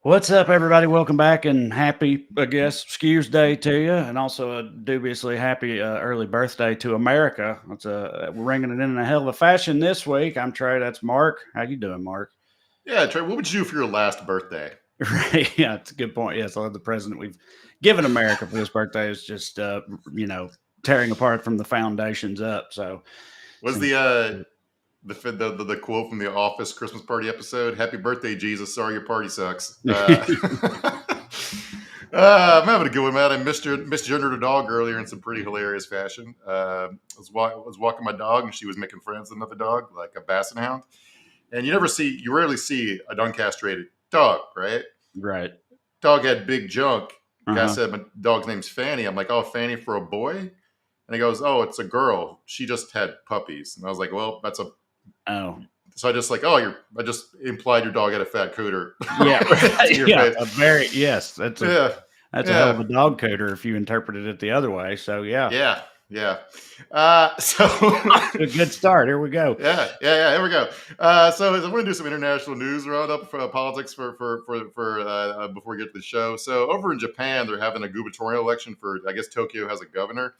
What's up, everybody? Welcome back and happy, I guess, Skews Day to you, and also a dubiously happy early birthday to America. We're ringing it in a hell of a fashion this week. I'm Trey. That's Mark. How you doing, Mark? Yeah, Trey, what would you do for your last birthday? Right? Yeah, it's a good point. Yes, the president we've given America for this birthday is just, tearing apart from the foundations up. So, Was seems the quote from the Office Christmas Party episode? Happy birthday, Jesus! Sorry your party sucks. I'm having a good one, man. I misgendered a dog earlier in some pretty hilarious fashion. I was walking my dog, and she was making friends with another dog, like a basset hound. And you rarely see an uncastrated dog, right? right. Dog had big junk. Guy Uh-huh. said, my dog's name's Fanny. I'm like, oh, Fanny for a boy? And he goes, oh, it's a girl. She just had puppies. And I was like, well, that's a. Oh, So I just like, I just implied your dog had a fat cooter. yeah. To your Yeah. face. Yes. Yeah. That's a hell of Yeah. a dog cooter if you interpreted it the other way. So, yeah. Yeah. Yeah. A good start. Here we go. Yeah. Here we go. So I'm going to do some international news roundup for politics for before we get to the show. So over in Japan, they're having a gubernatorial election for, I guess Tokyo has a governor,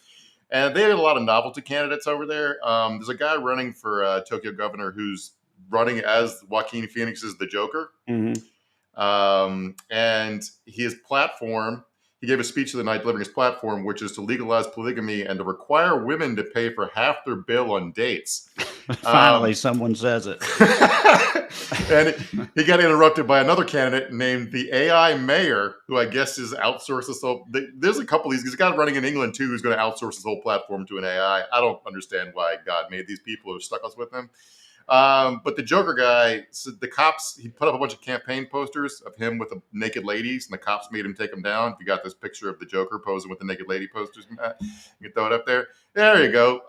and they have a lot of novelty candidates over there. There's a guy running for Tokyo governor who's running as Joaquin Phoenix's the Joker, Mm-hmm. and his platform. He gave a speech the night delivering his platform, which is to legalize polygamy and to require women to pay for half their bill on dates. Finally, someone says it. And he got interrupted by another candidate named the AI mayor, who I guess is outsourced this whole. There's a couple of these. He's got running in England too, who's going to outsource his whole platform to an AI. I don't understand why God made these people who stuck us with him. But the Joker guy, so the cops, he put up a bunch of campaign posters of him with the naked ladies, and the cops made him take them down. If you got this picture of the Joker posing with the naked lady posters, you can throw it up there. There you go.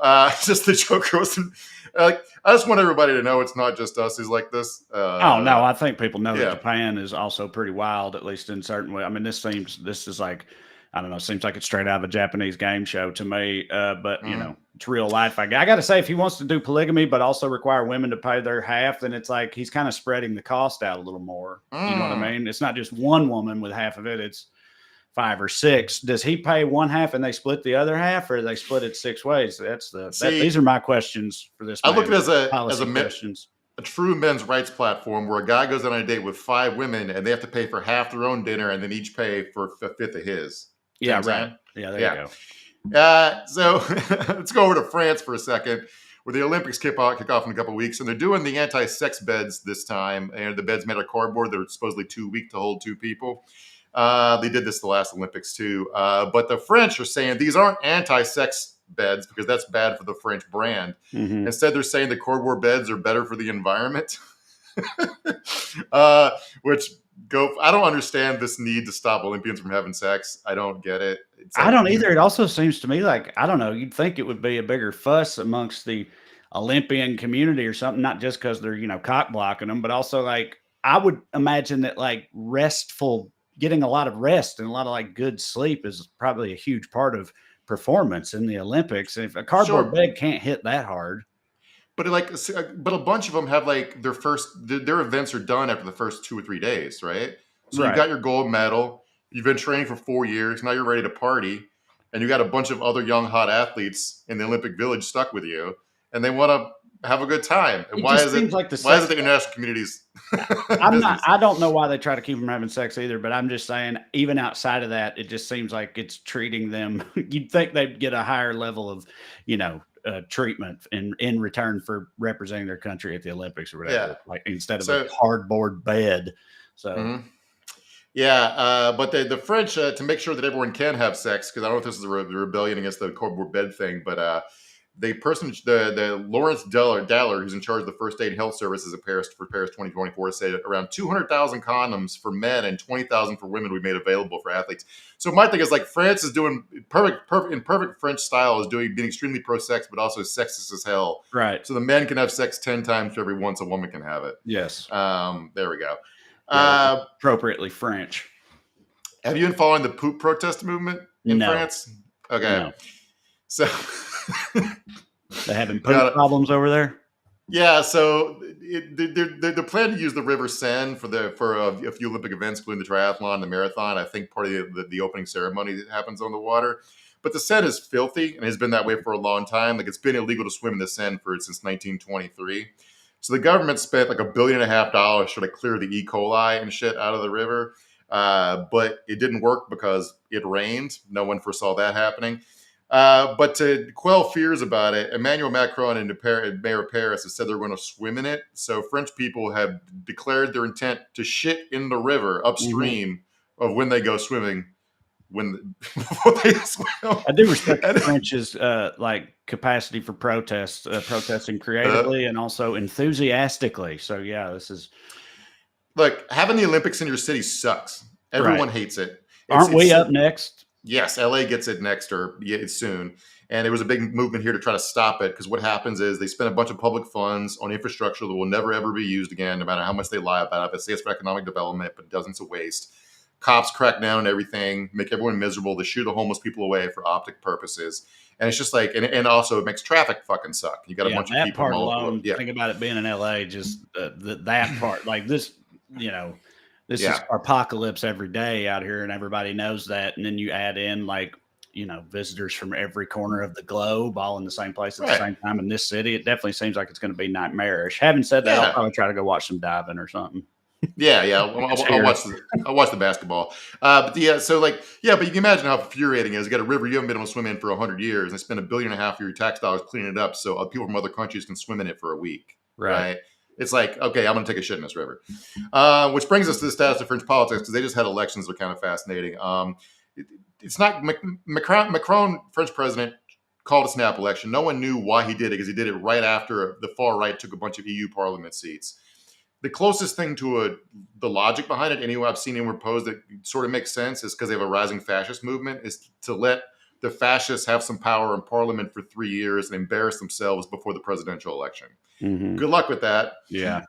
Just the Joker wasn't. I just want everybody to know it's not just us who's like this. Oh no, I think people know yeah. that Japan is also pretty wild, at least in certain way. I mean, this is like, I don't know, seems like it's straight out of a Japanese game show to me. But you know, it's real life. I got to say, if he wants to do polygamy, but also require women to pay their half, then it's like he's kind of spreading the cost out a little more. You know what I mean? It's not just one woman with half of it; it's 5 or 6. Does he pay one half and they split the other half, or do they split it 6 ways? These are my questions for this. I look at it questions. A true men's rights platform where a guy goes on a date with 5 women and they have to pay for half their own dinner and then each pay for a fifth of his. Yeah, right. Yeah, there you go. So let's go over to France for a second, where the Olympics kick off in a couple of weeks, and they're doing the anti-sex beds this time. And the beds made of cardboard. They're supposedly too weak to hold 2 people. They did this the last Olympics too. But the French are saying these aren't anti-sex beds because that's bad for the French brand. Mm-hmm. Instead, they're saying the cardboard beds are better for the environment. I don't understand this need to stop Olympians from having sex. I don't get it. I don't either. It also seems to me like, I don't know, you'd think it would be a bigger fuss amongst the Olympian community or something, not just because they're, cock blocking them, but also like, I would imagine that like getting a lot of rest and a lot of like good sleep is probably a huge part of performance in the Olympics. And if a cardboard bed can't hit that hard. But a bunch of them have like their events are done after the first 2 or 3 days, right? So Right. You got your gold medal. You've been training for 4 years. Now you're ready to party, and you got a bunch of other young hot athletes in the Olympic Village stuck with you, and they want to have a good time. And why is it the international communities? I don't know why they try to keep them having sex either, but I'm just saying, even outside of that, it just seems like it's treating them. You'd think they'd get a higher level of, treatment in return for representing their country at the Olympics or whatever, like instead of a cardboard bed. So, but the French, to make sure that everyone can have sex, because I don't know if this is a rebellion against the cardboard bed thing, but the Lawrence Daller, who's in charge of the First Aid Health Services at Paris 2024, said around 200,000 condoms for men and 20,000 for women we made available for athletes. So my thing is like France is doing perfect French style is being extremely pro-sex, but also sexist as hell. Right. So the men can have sex 10 times for every once a woman can have it. Yes. There we go. Appropriately French. Have you been following the poop protest movement in France? Okay. No. So they having poop problems over there? Yeah, so they're planning to use the River Seine for a few Olympic events, including the triathlon, the marathon. I think part of the opening ceremony that happens on the water. But the Seine is filthy and has been that way for a long time. Like, it's been illegal to swim in the Seine since 1923. So the government spent like $1.5 billion trying to clear the E. coli and shit out of the river. But it didn't work because it rained. No one foresaw that happening. But to quell fears about it, Emmanuel Macron and the mayor of Paris have said they're going to swim in it. So French people have declared their intent to shit in the river upstream of when they go swimming. Before they swim. I do respect the French's like capacity for protesting creatively and also enthusiastically. So yeah, this is look, having the Olympics in your city sucks. Everyone hates it. Aren't we up next? Yes, LA gets it next or soon. And there was a big movement here to try to stop it, because what happens is they spend a bunch of public funds on infrastructure that will never, ever be used again, no matter how much they lie about it. They say it's for economic development, but dozens of waste. Cops crack down on everything, make everyone miserable. They shoot the homeless people away for optic purposes. And it's just like, and also it makes traffic fucking suck. You got a bunch of people. Part alone, think about it being in LA, just that part, like this, this is apocalypse every day out here, and everybody knows that. And then you add in like, visitors from every corner of the globe all in the same place at the same time in this city. It definitely seems like it's going to be nightmarish. Having said that, I'll probably try to go watch some diving or something. I'll watch the basketball. But you can imagine how infuriating it is. You got a river you haven't been able to swim in for 100 years, and they spend $1.5 billion of your tax dollars cleaning it up so people from other countries can swim in it for a week. Right? It's like, okay, I'm going to take a shit in this river. Which brings us to the status of French politics, because they just had elections that are kind of fascinating. It's not Macron, French president, called a snap election. No one knew why he did it, because he did it right after the far right took a bunch of EU Parliament seats. The closest thing to the logic behind it, anyway, I've seen anywhere posed that sort of makes sense, is because they have a rising fascist movement, is to let the fascists have some power in Parliament for 3 years and embarrass themselves before the presidential election. Mm-hmm. Good luck with that. Yeah.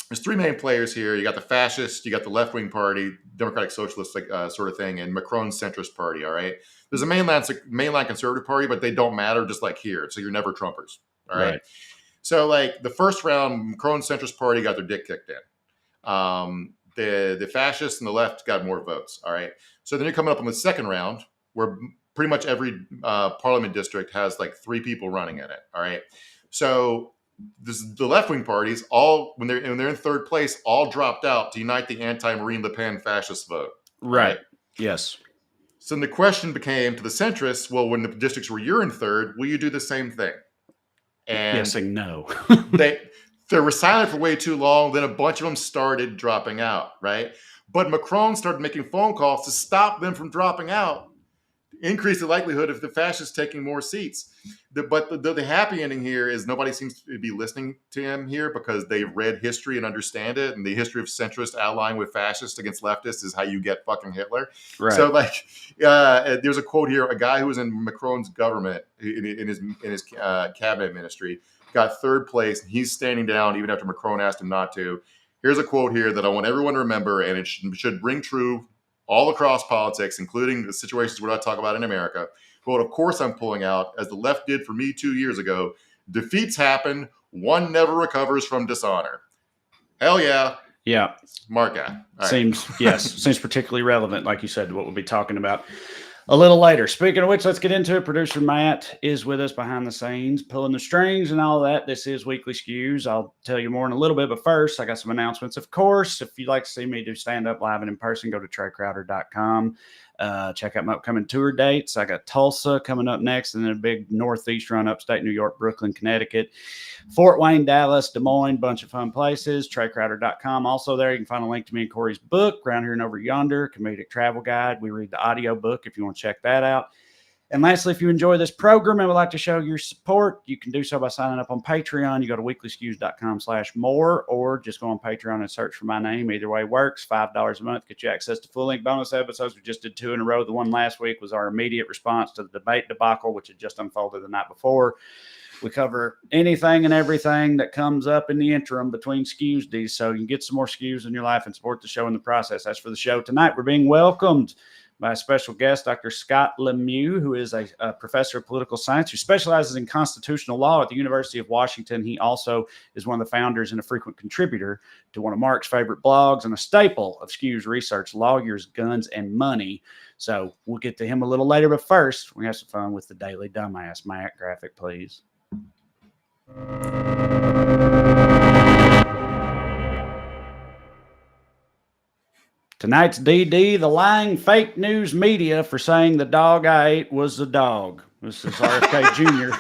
There's three main players here. You got the fascists, you got the left-wing party, Democratic Socialist sort of thing, and Macron's centrist party, all right? There's a mainline conservative party, but they don't matter, just like here. So you're never Trumpers, all right? So like the first round, Macron's centrist party got their dick kicked in. The fascists and the left got more votes, all right? So then you're coming up on the second round, where pretty much every parliament district has like 3 people running in it, all right? So the left-wing parties, when they're in third place, all dropped out to unite the anti-Marine Le Pen fascist vote. Right. Yes. So then the question became to the centrists, well, when the districts where you're in third, will you do the same thing? And guessing no. they were silent for way too long. Then a bunch of them started dropping out, right? But Macron started making phone calls to stop them from dropping out, increase the likelihood of the fascists taking more seats. But the happy ending here is nobody seems to be listening to him here, because they've read history and understand it. And the history of centrist allying with fascists against leftists is how you get fucking Hitler. Right. So there's a quote here. A guy who was in Macron's government, in his cabinet ministry, got third place. And he's standing down even after Macron asked him not to. Here's a quote here that I want everyone to remember, and it should ring true all across politics, including the situations we're not talking about in America. Quote, of course I'm pulling out, as the left did for me 2 years ago. Defeats happen. One never recovers from dishonor. Hell yeah. Yeah. Mark out. Seems particularly relevant, like you said, to what we'll be talking about a little later. Speaking of which, let's get into it. Producer Matt is with us behind the scenes, pulling the strings and all that. This is Weekly Skews. I'll tell you more in a little bit, but first, I got some announcements. Of course, if you'd like to see me do stand-up live and in person, go to TreyCrowder.com. Check out my upcoming tour dates. I got Tulsa coming up next, and then a big Northeast run, upstate New York, Brooklyn, Connecticut, Fort Wayne, Dallas, Des Moines, bunch of fun places. TreyCrowder.com. Also there, you can find a link to me and Corey's book, Round Here and Over Yonder, Comedic Travel Guide. We read the audio book if you want to check that out. And lastly, if you enjoy this program and would like to show your support, you can do so by signing up on Patreon. You go to weeklyskews.com/more, or just go on Patreon and search for my name. Either way works. $5 a month gets you access to full-length bonus episodes. We just did 2 in a row. The one last week was our immediate response to the debate debacle, which had just unfolded the night before. We cover anything and everything that comes up in the interim between Skews days, so you can get some more Skews in your life and support the show in the process. As for the show tonight, we're being welcomed by a special guest, Dr. Scott Lemieux, who is a professor of political science who specializes in constitutional law at the University of Washington. He also is one of the founders and a frequent contributor to one of Mark's favorite blogs and a staple of Skews research, Lawyers, Guns, and Money. So we'll get to him a little later, but first we have some fun with the Daily Dumbass. Matt, graphic, please. Tonight's DD, the lying fake news media for saying the dog I ate was the dog. This is RFK Jr.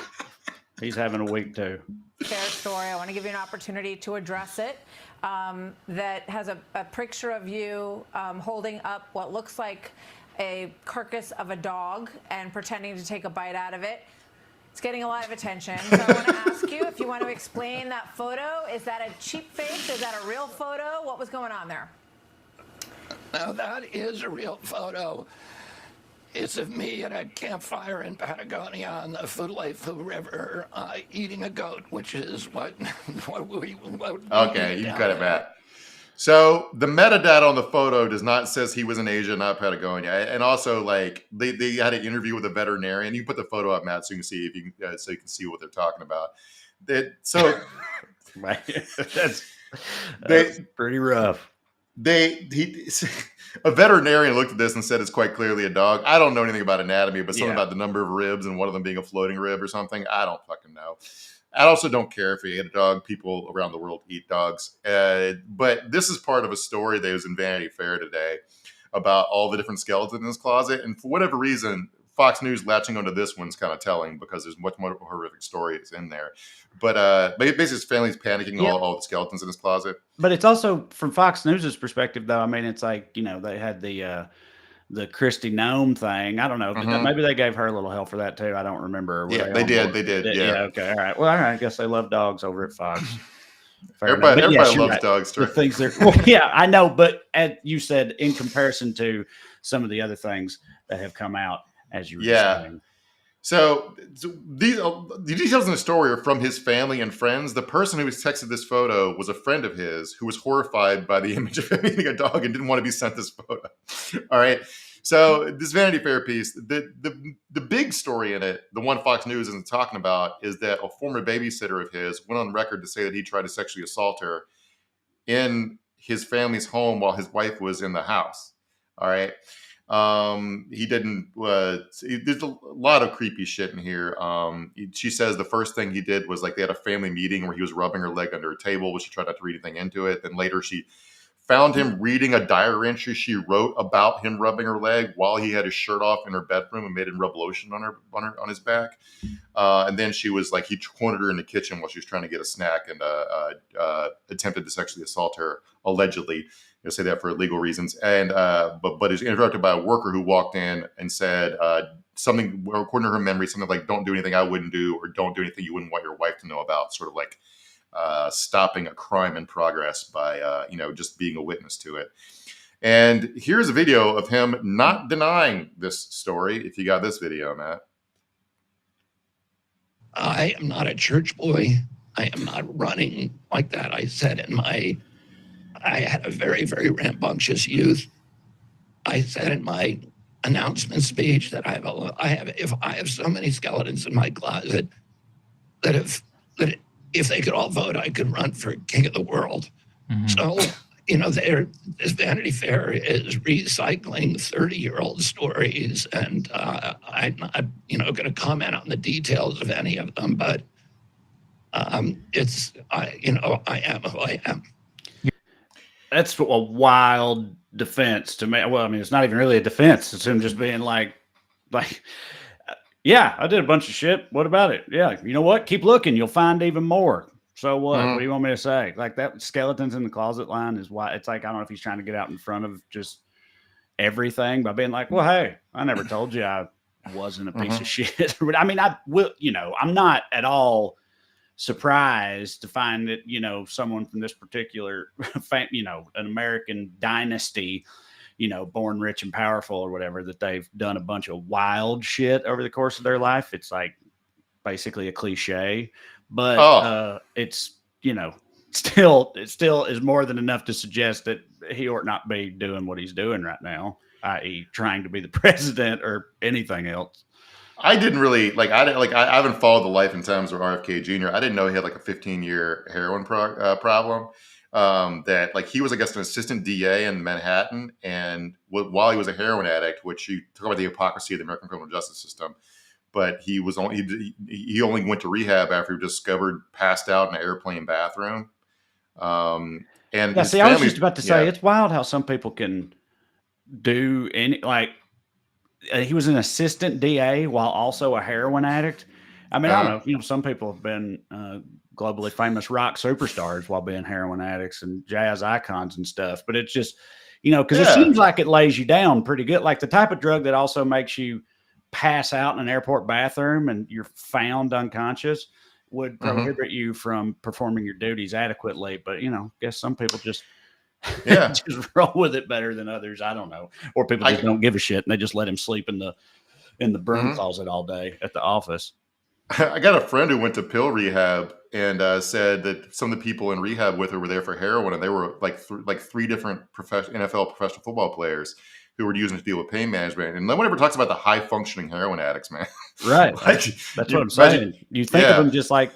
He's having a week too. Fair story. I want to give you an opportunity to address it. That has a picture of you holding up what looks like a carcass of a dog and pretending to take a bite out of it. It's getting a lot of attention. So I want to ask you if you want to explain that photo. Is that a cheap fake? Is that a real photo? What was going on there? Now, that is a real photo. It's of me at a campfire in Patagonia on the Fuleifu River eating a goat, which is what we Okay, you cut it back. So the metadata on the photo does not says he was in Asia, not Patagonia. And also, like, they had an interview with a veterinarian. You put the photo up, Matt, so you can see if you can, so you can see what they're talking about. That's pretty rough. A veterinarian looked at this and said it's quite clearly a dog. I don't know anything about anatomy, but something about the number of ribs and one of them being a floating rib or something. I don't fucking know. I also don't care if you eat a dog. People around the world eat dogs. But this is part of a story that was in Vanity Fair today about all the different skeletons in his closet. And for whatever reason, Fox News latching onto this one's kind of telling because there's much more horrific stories in there. But basically his family's panicking all the skeletons in his closet. But it's also from Fox News's perspective, though. I mean, it's like, they had the Christy Nome thing. I don't know. Maybe they gave her a little hell for that too. I don't remember. They did. Yeah. Okay. All right. Well, all right. I guess they love dogs over at Fox. Everybody loves dogs. The things I know. But as you said, in comparison to some of the other things that have come out, as you were saying. So these the details in the story are from his family and friends. The person who was texted this photo was a friend of his who was horrified by the image of him eating a dog and didn't want to be sent this photo. All right. So this Vanity Fair piece, the big story in it, the one Fox News isn't talking about, is that a former babysitter of his went on record to say that he tried to sexually assault her in his family's home while his wife was in the house. All right. He didn't, there's a lot of creepy shit in here. She says the first thing he did was like they had a family meeting where he was rubbing her leg under a table, but she tried not to read anything into it. Then later she found him reading a diary entry she wrote about him rubbing her leg while he had his shirt off in her bedroom and made him rub lotion on his back. And then she was like, he cornered her in the kitchen while she was trying to get a snack and attempted to sexually assault her, allegedly. I say that for legal reasons, and but is interrupted by a worker who walked in and said something, according to her memory, something like "Don't do anything I wouldn't do," or "Don't do anything you wouldn't want your wife to know about." Sort of like stopping a crime in progress by just being a witness to it. And here's a video of him not denying this story. If you got this video, Matt. I am not a church boy. I am not running like that. I said I had a very, very rambunctious youth. I said in my announcement speech that I have so many skeletons in my closet that if they could all vote, I could run for king of the world. Mm-hmm. So, this Vanity Fair is recycling 30-year-old stories, and I'm not, going to comment on the details of any of them, but I am who I am. That's a wild defense to me. Well, I mean, it's not even really a defense. It's him just being like, yeah, I did a bunch of shit. What about it? Yeah, you know what? Keep looking. You'll find even more. So what? Mm-hmm. What do you want me to say? Like that skeletons in the closet line is why it's like, I don't know if he's trying to get out in front of just everything by being like, well, hey, I never told you I wasn't a piece of shit. I mean, I'm not at all surprised to find that, someone from this particular, an American dynasty, born rich and powerful or whatever, that they've done a bunch of wild shit over the course of their life. It's like basically a cliche, but it's, it still is more than enough to suggest that he ought not be doing what he's doing right now, i.e., trying to be the president or anything else. I didn't really I haven't followed the life and times of RFK Jr. I didn't know he had like a 15-year heroin problem. That like he was, I guess, an assistant DA in Manhattan, and while he was a heroin addict, which you talk about the hypocrisy of the American criminal justice system, but he only went to rehab after he was discovered passed out in an airplane bathroom. And yeah, see, I was just about to say, it's wild how some people can do any like. He was an assistant DA while also a heroin addict. I mean, I don't know. Some people have been globally famous rock superstars while being heroin addicts and jazz icons and stuff. But it's just, because it seems like it lays you down pretty good. Like the type of drug that also makes you pass out in an airport bathroom and you're found unconscious would prohibit you from performing your duties adequately. But, guess some people just just roll with it better than others. I don't know. Or people just don't give a shit and they just let him sleep in the broom closet all day at the office. I got a friend who went to pill rehab and said that some of the people in rehab with her were there for heroin, and they were like three different NFL professional football players who were using it to deal with pain management. And no one ever talks about the high functioning heroin addicts, man. Right. That's what I'm saying. You think of them just like,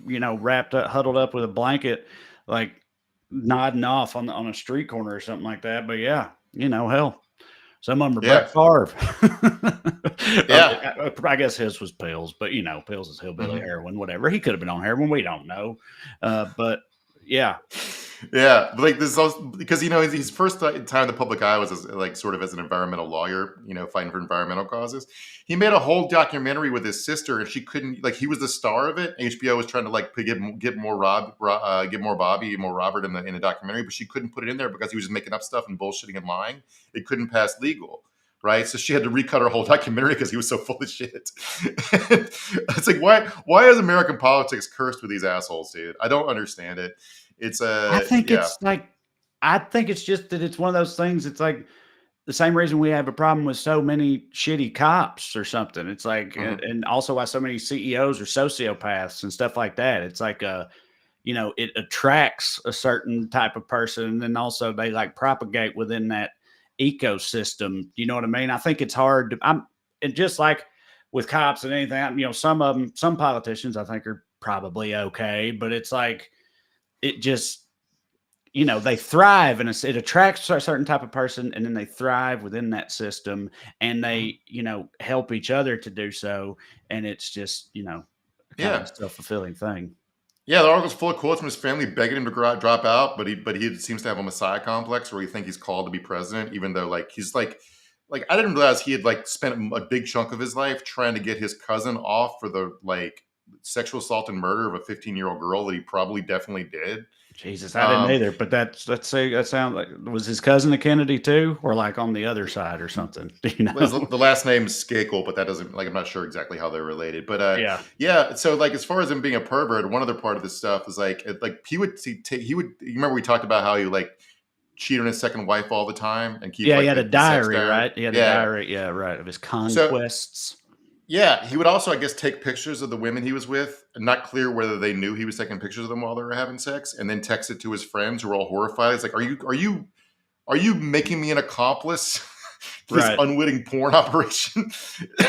wrapped up, huddled up with a blanket, like nodding off on a street corner or something like that. But yeah, hell, some of them are Brett Favre. I guess his was pills, but pills is hillbilly heroin, whatever. He could have been on heroin. We don't know. But yeah. Yeah, like this is also because his first time in the public eye was as an environmental lawyer, fighting for environmental causes. He made a whole documentary with his sister, and she couldn't. He was the star of it. HBO was trying to get more Bobby, more Robert in the documentary, but she couldn't put it in there because he was just making up stuff and bullshitting and lying. It couldn't pass legal, right? So she had to recut her whole documentary because he was so full of shit. It's like why is American politics cursed with these assholes, dude? I don't understand it. I think it's just that it's one of those things. It's like the same reason we have a problem with so many shitty cops or something. It's like, and also why so many CEOs are sociopaths and stuff like that. It's like, it attracts a certain type of person. And then also they propagate within that ecosystem. You know what I mean? I think it's hard and just like with cops and anything, some politicians I think are probably okay, but it's like, it just, they thrive and it attracts a certain type of person, and then they thrive within that system, and they, help each other to do so. And it's just, a self-fulfilling thing. Yeah, the article's full of quotes from his family begging him to drop out, but he seems to have a messiah complex where he thinks he's called to be president, even though he's I didn't realize he had spent a big chunk of his life trying to get his cousin off for the sexual assault and murder of a 15-year-old girl that he probably definitely did. Jesus, I didn't either. But that sounds like, was his cousin a Kennedy too, or on the other side or something? The last name's Skakel, but that doesn't I'm not sure exactly how they're related. But yeah. So as far as him being a pervert, one other part of this stuff is he would. You remember we talked about how he cheat on his second wife all the time and keep. Yeah, he had a diary, right? He had a diary. Yeah, right, of his conquests. Yeah, he would also, I guess, take pictures of the women he was with, not clear whether they knew he was taking pictures of them while they were having sex, and then text it to his friends who were all horrified. It's like, are you making me an accomplice to this unwitting porn operation?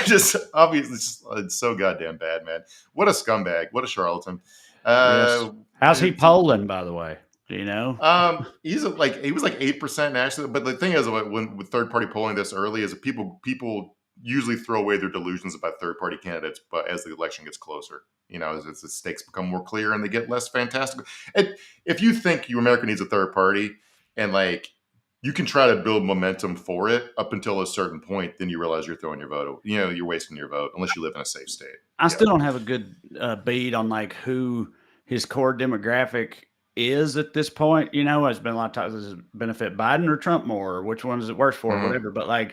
Just obviously, it's so goddamn bad, man. What a scumbag! What a charlatan! Yes. How's he polling, by the way? Do you know? He was 8% nationally, but the thing is, when with third party polling this early, is that people usually throw away their delusions about third-party candidates, but as the election gets closer, as the stakes become more clear and they get less fantastic. If you think America needs a third party, and you can try to build momentum for it up until a certain point, then you realize you're throwing your vote. You're wasting your vote unless you live in a safe state. I still don't have a good bead on who his core demographic is at this point. There's been a lot of times, does it benefit Biden or Trump more, or which one is it worse for, or whatever. But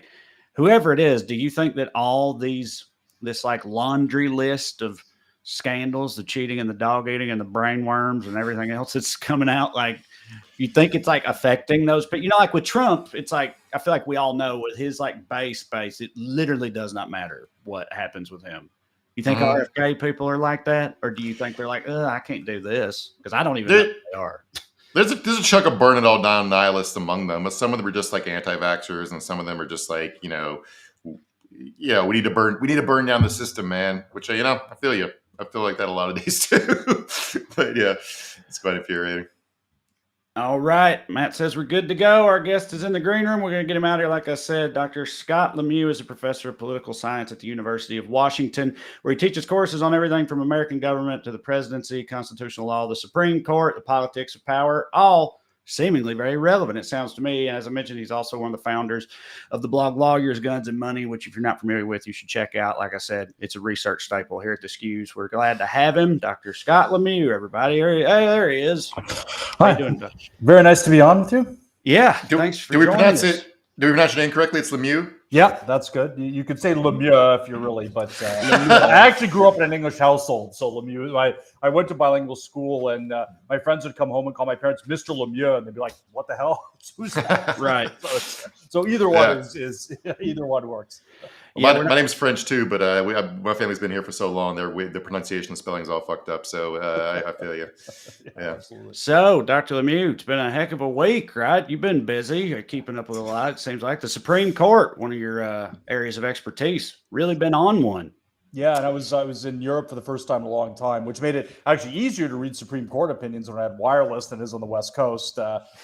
whoever it is, do you think that all this laundry list of scandals, the cheating and the dog eating and the brain worms and everything else that's coming out, you think it's affecting those? But with Trump, it's I feel like we all know with his base, it literally does not matter what happens with him. You think RFK people are like that, or do you think they're like, I can't do this? Because I don't even know who they are. There's a chunk of burn it all down nihilists among them, but some of them are just like anti-vaxxers, and some of them are just like, we need to burn down the system, man. Which I feel you. I feel like that a lot of days too. But yeah, it's quite infuriating. All right. Matt says we're good to go. Our guest is in the green room. We're going to get him out here. Like I said, Dr. Scott Lemieux is a professor of political science at the University of Washington, where he teaches courses on everything from American government to the presidency, constitutional law, the Supreme Court, the politics of power, all seemingly very relevant, it sounds to me. And as I mentioned, he's also one of the founders of the blog Lawyers, Guns, and Money, which if you're not familiar with, you should check out. Like I said, it's a research staple here at the Skews. We're glad to have him. Dr. Scott Lemieux, everybody. Hey, there he is. How you doing, Doc? Very nice to be on with you. Yeah, thanks for joining us. Do we pronounce your name correctly? It's Lemieux? Yeah, that's good. You could say Lemieux if you're really, but I actually grew up in an English household, so Lemieux. I went to bilingual school, and my friends would come home and call my parents Mr. Lemieux, and they'd be like, "What the hell? Who's that?" Right. So either one is either one works. Well, my name's French too, but my family's been here for so long. The pronunciation and spelling's all fucked up. So I feel you. Yeah. Absolutely. So, Dr. Lemieux, it's been a heck of a week, right? You've been busy. You're keeping up with a lot. It seems like the Supreme Court, one of your areas of expertise, really been on one. Yeah, and I was in Europe for the first time in a long time, which made it actually easier to read Supreme Court opinions when I had wireless than it is on the West Coast.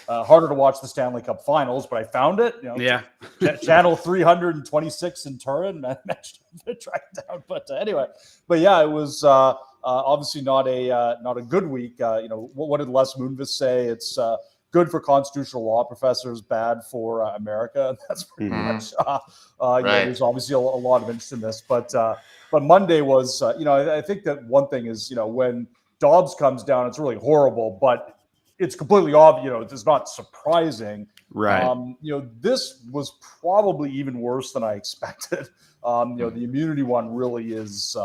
Harder to watch the Stanley Cup Finals, but I found it. Yeah, channel 326 in Turin. I managed to track it down, but anyway. But yeah, it was obviously not a good week. What did Les Moonves say? It's good for constitutional law professors, bad for America. That's pretty much. Right. There's obviously a lot of interest in this, but Monday was, I think that one thing is, when Dobbs comes down, it's really horrible, but it's completely obvious. It's not surprising. Right. This was probably even worse than I expected. The immunity one really is.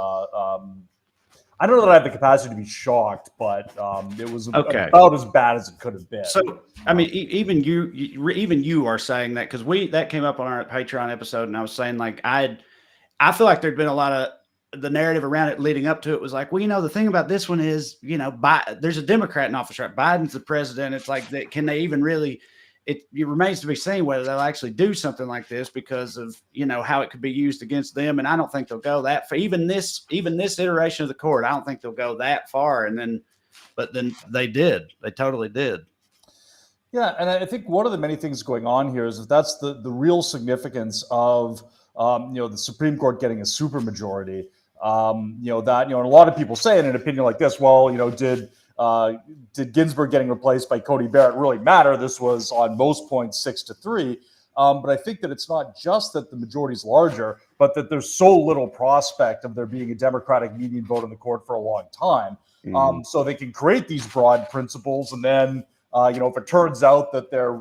I don't know that I have the capacity to be shocked, but it was about as bad as it could have been. So, I mean, even you are saying that, because that came up on our Patreon episode, and I was saying, like, I feel like there'd been a lot of the narrative around it leading up to it was like, well, the thing about this one is, there's a Democrat in office, right? Biden's the president. It's like, can they even really? It remains to be seen whether they'll actually do something like this because of, how it could be used against them. And I don't think they'll go that far. Even this iteration of the court, I don't think they'll go that far. But then they did. They totally did. Yeah, and I think one of the many things going on here is that's the real significance of the Supreme Court getting a supermajority. And a lot of people say in an opinion like this, well, did Ginsburg getting replaced by Cody Barrett really matter? This was on most points 6-3. But I think that it's not just that the majority is larger, but that there's so little prospect of there being a Democratic median vote in the court for a long time. So they can create these broad principles, and then if it turns out that they're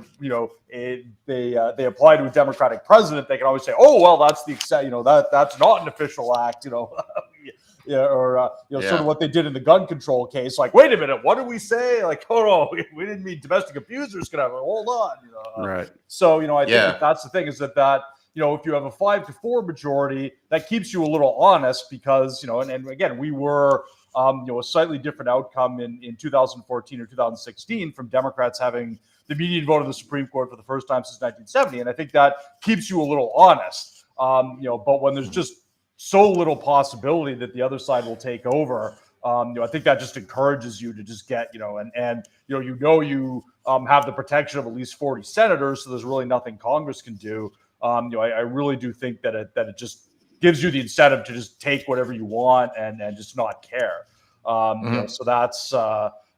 they apply to a Democratic president, they can always say, oh well, that's the that's not an official act, sort of what they did in the gun control case. Like, wait a minute, what did we say? Like, oh no, we didn't mean domestic abusers can have it. Hold on, right. So I think that's the thing is that if you have a 5-4 majority, that keeps you a little honest because and again, we were a slightly different outcome in 2014 or 2016 from Democrats having the median vote of the Supreme Court for the first time since 1970, and I think that keeps you a little honest. But when there's just so little possibility that the other side will take over, I think that just encourages you to just get, you have the protection of at least 40 senators, so there's really nothing Congress can do. I really do think that it just gives you the incentive to just take whatever you want and just not care. So that's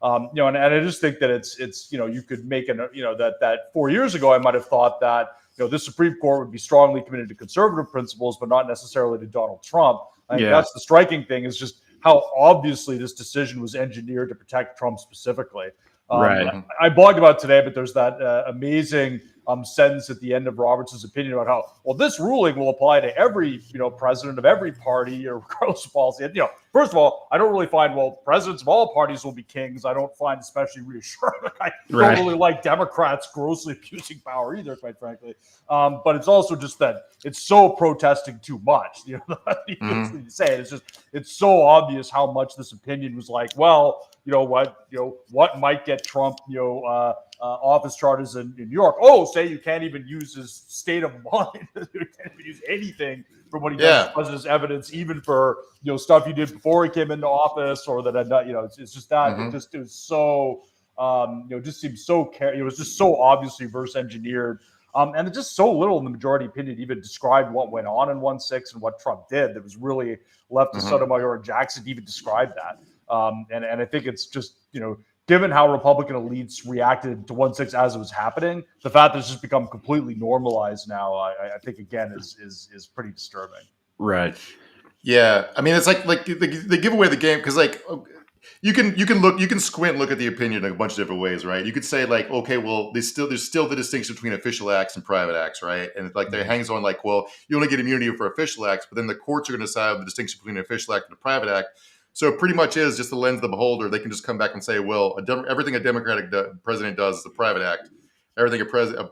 and I just think that it's you could make that 4 years ago I might have thought that this Supreme Court would be strongly committed to conservative principles, but not necessarily to Donald Trump. I think that's the striking thing is just how obviously this decision was engineered to protect Trump specifically. Right. I blogged about it today, but there's that amazing sentence at the end of Roberts' opinion about how, well, this ruling will apply to every, president of every party or regardless of policy. And, first of all, I don't really find, well, presidents of all parties will be kings. I don't find especially reassuring. I don't really like Democrats grossly abusing power either, quite frankly. But it's also just that it's so protesting too much. You say it. It's so obvious how much this opinion was like, well, what might get Trump, office charters in New York. Oh, say you can't even use his state of mind. You can't even use anything from what he does as evidence, even for stuff he did before he came into office, or that it's just that it was so just seems so it was just so obviously reverse engineered. And it's just so little in the majority opinion even described what went on in 1-6 and what Trump did. That was really left to Sotomayor and Jackson to even describe that. And I think it's just, given how Republican elites reacted to 1-6 as it was happening, the fact that it's just become completely normalized now, I think, again, is pretty disturbing. Right. Yeah. I mean, it's like they give away the game because, you can squint and look at the opinion in a bunch of different ways, right? You could say okay, well, there's still the distinction between official acts and private acts, right? And there hangs on well, you only get immunity for official acts, but then the courts are going to decide the distinction between an official act and a private act. So it pretty much is just the lens of the beholder. They can just come back and say, well, everything a Democratic president does is a private act. Everything a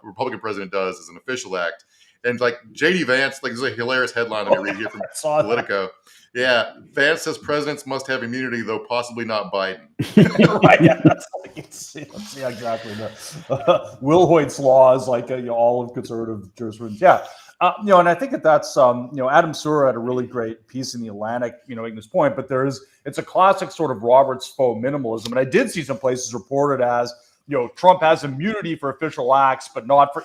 Republican president does is an official act. And J.D. Vance, there's a hilarious headline that I read here from Politico. Yeah, Vance says presidents must have immunity, though possibly not Biden. Right? Yeah, that's exactly. Will Hoyt's law is all of conservative jurisprudence. Yeah. And I think that's Adam Serra had a really great piece in the Atlantic, making this point. But it's a classic sort of Roberts faux minimalism, and I did see some places reported as Trump has immunity for official acts, but not for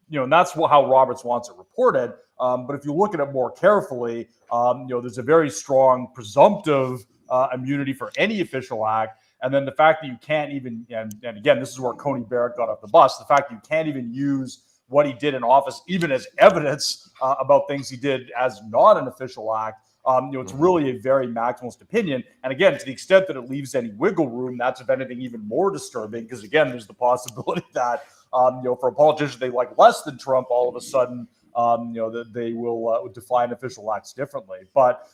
and that's how Roberts wants it reported. But if you look at it more carefully, there's a very strong presumptive immunity for any official act. And then the fact that you can't even, and again, this is where Coney Barrett got off the bus, the fact that you can't even use what he did in office, even as evidence about things he did as not an official act. It's really a very maximalist opinion. And again, to the extent that it leaves any wiggle room, that's, if anything, even more disturbing, because again, there's the possibility that, for a politician they like less than Trump, all of a sudden, that they will define official acts differently. But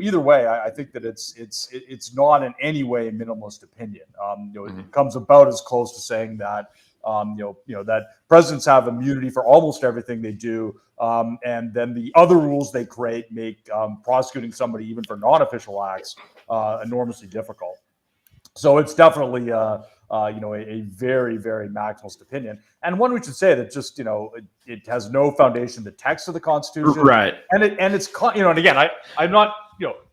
either way, I think that it's not in any way a minimalist opinion. It comes about as close to saying that that presidents have immunity for almost everything they do, and then the other rules they create make prosecuting somebody even for non-official acts enormously difficult. So it's definitely a very, very maximalist opinion, and one we should say that just it has no foundation in the text of the Constitution, right? And it's and again, I'm not